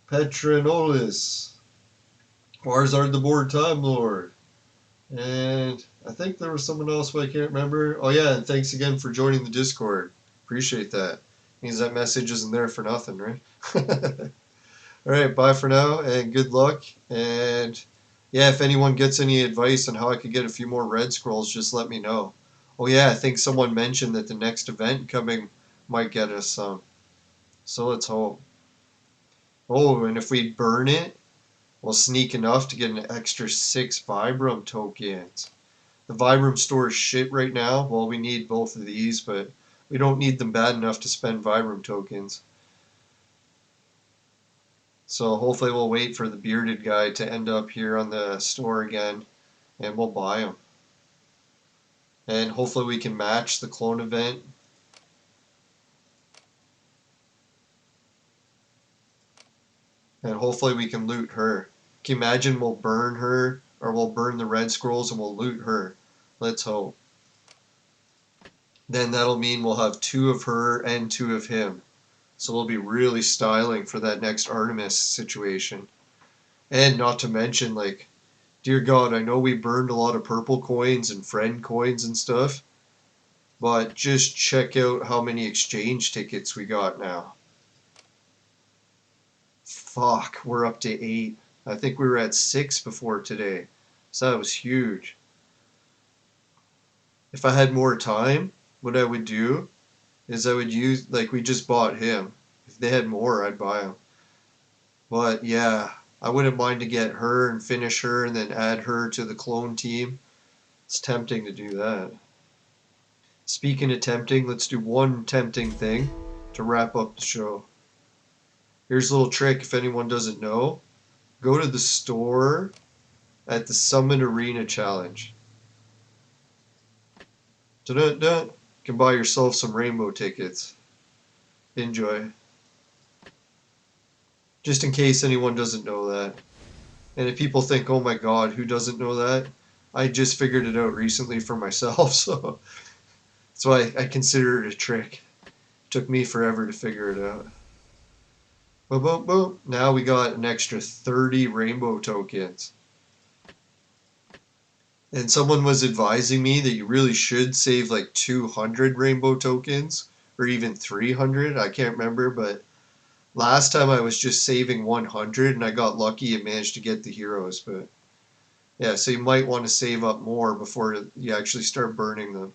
Petrinolis, Warzard the Board Time Lord, and I think there was someone else, but I can't remember. Oh yeah, and thanks again for joining the Discord. Appreciate that. Means that message isn't there for nothing, right? Alright, bye for now, and good luck. And yeah, if anyone gets any advice on how I could get a few more red scrolls, just let me know. Oh yeah, I think someone mentioned that the next event coming might get us some. So let's hope. Oh, and if we burn it, we'll sneak enough to get an extra 6 Vibram tokens. The Vibram store is shit right now. Well, we need both of these, but we don't need them bad enough to spend Vibram tokens. So hopefully we'll wait for the bearded guy to end up here on the store again, and we'll buy him. And hopefully we can match the clone event. And hopefully we can loot her. Can you imagine we'll burn her, or we'll burn the red scrolls and we'll loot her. Let's hope. Then that'll mean we'll have 2 of her and 2 of him. So we'll be really styling for that next Artemis situation. And not to mention, like, dear God, I know we burned a lot of purple coins and friend coins and stuff, but just check out how many exchange tickets we got now. Fuck, we're up to 8. I think we were at 6 before today. So that was huge. If I had more time, what I would do is I would use, like, we just bought him. If they had more, I'd buy him. But yeah, I wouldn't mind to get her and finish her and then add her to the clone team. It's tempting to do that. Speaking of tempting, let's do one tempting thing to wrap up the show. Here's a little trick if anyone doesn't know. Go to the store at the Summon Arena Challenge. Da-da-da. You can buy yourself some rainbow tickets. Enjoy. Just in case anyone doesn't know that. And if people think, oh my god, who doesn't know that? I just figured it out recently for myself, so that's why I consider it a trick. It took me forever to figure it out. Boom, boom, boom. Now we got an extra 30 rainbow tokens. And someone was advising me that you really should save like 200 rainbow tokens, or even 300, I can't remember, but last time I was just saving 100 and I got lucky and managed to get the heroes, but yeah, so you might want to save up more before you actually start burning them.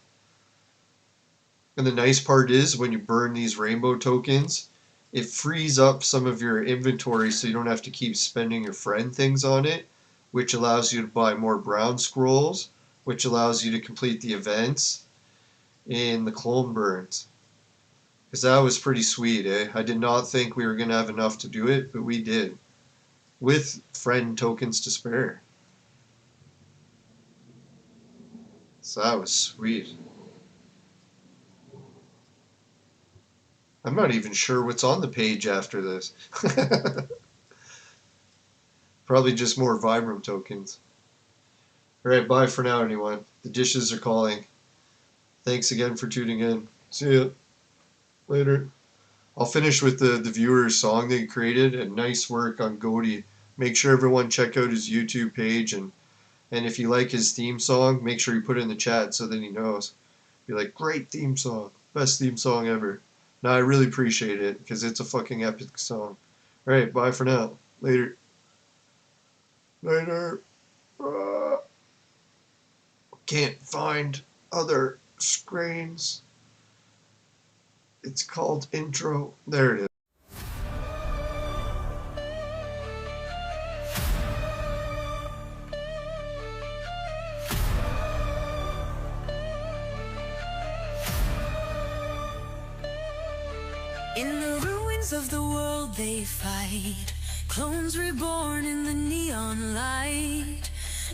And the nice part is when you burn these rainbow tokens, it frees up some of your inventory so you don't have to keep spending your friend things on it, which allows you to buy more brown scrolls, which allows you to complete the events in the clone burns. Because that was pretty sweet, eh? I did not think we were going to have enough to do it, but we did. With friend tokens to spare. So that was sweet. I'm not even sure what's on the page after this. Probably just more Vibram tokens. Alright, bye for now, anyone. The dishes are calling. Thanks again for tuning in. See ya. Later. I'll finish with the viewer's song that he created, and nice work on Goaty. Make sure everyone check out his YouTube page, and if you like his theme song, make sure you put it in the chat so that he knows. Be like, great theme song. Best theme song ever. No, I really appreciate it, because it's a fucking epic song. Alright, bye for now. Later. Later. Can't find other screens. It's called intro. There it is. In the ruins of the world they fight, clones reborn in the neon light.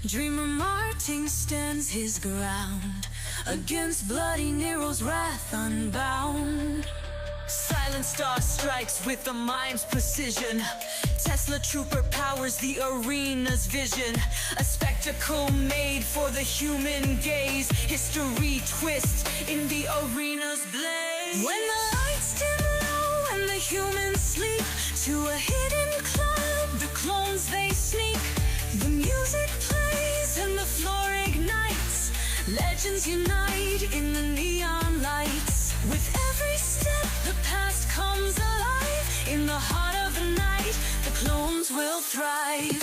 Dreamer Martin stands his ground against bloody Nero's wrath unbound. Silent Star strikes with a mime's precision. Tesla Trooper powers the arena's vision. A spectacle made for the human gaze. History twists in the arena's blaze. When the lights dim low and the humans sleep, to a hidden club the clones they sneak. The music plays and the floor ignites. Legends unite in the neon lights. With every step the past comes alive. In the heart of the night the clones will thrive.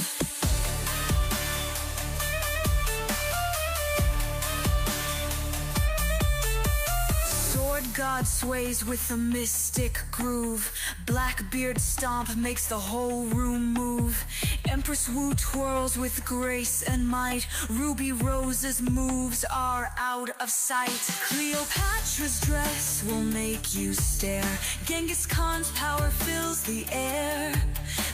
Sword God sways with a mystic groove. Blackbeard stomp makes the whole room move. Empress Wu twirls with grace and might. Ruby Rose's moves are out of sight. Cleopatra's dress will make you stare. Genghis Khan's power fills the air.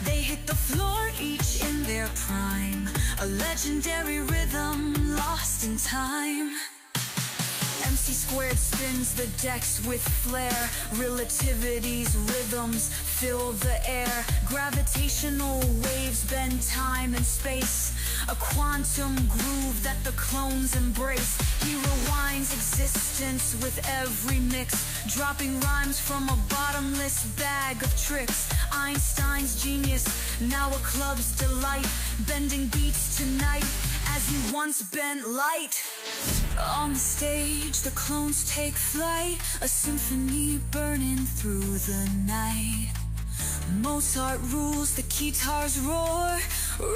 They hit the floor each in their prime. A legendary rhythm lost in time. MC Squared spins the decks with flair. Relativity's rhythms fill the air. Gravitational waves bend time and space. A quantum groove that the clones embrace. He rewinds existence with every mix, dropping rhymes from a bottomless bag of tricks. Einstein's genius, now a club's delight. Bending beats tonight as he once bent light. On the stage, the clones take flight, a symphony burning through the night. Mozart rules, the guitars roar.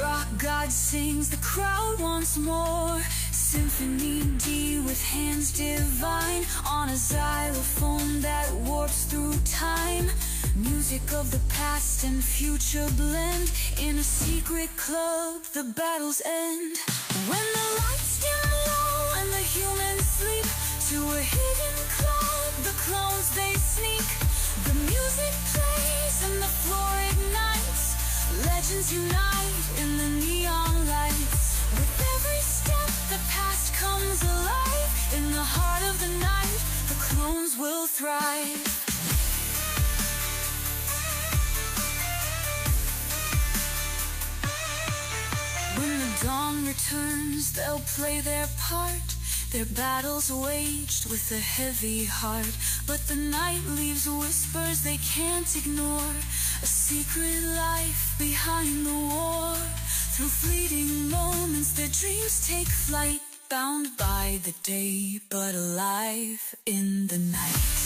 Rock God sings, the crowd wants more. Symphony D with hands divine, on a xylophone that warps through time. Music of the past and future blend. In a secret club, the battles end. When the lights dim low and the humans sleep, to a hidden club the clones they sneak. The music plays and the floor ignites. Legends unite in the neon lights. With every step the past comes alive. In the heart of the night the clones will thrive. When the dawn returns, they'll play their part. Their battles waged with a heavy heart. But the night leaves whispers they can't ignore. A secret life behind the war. Through fleeting moments their dreams take flight. Bound by the day, but alive in the night.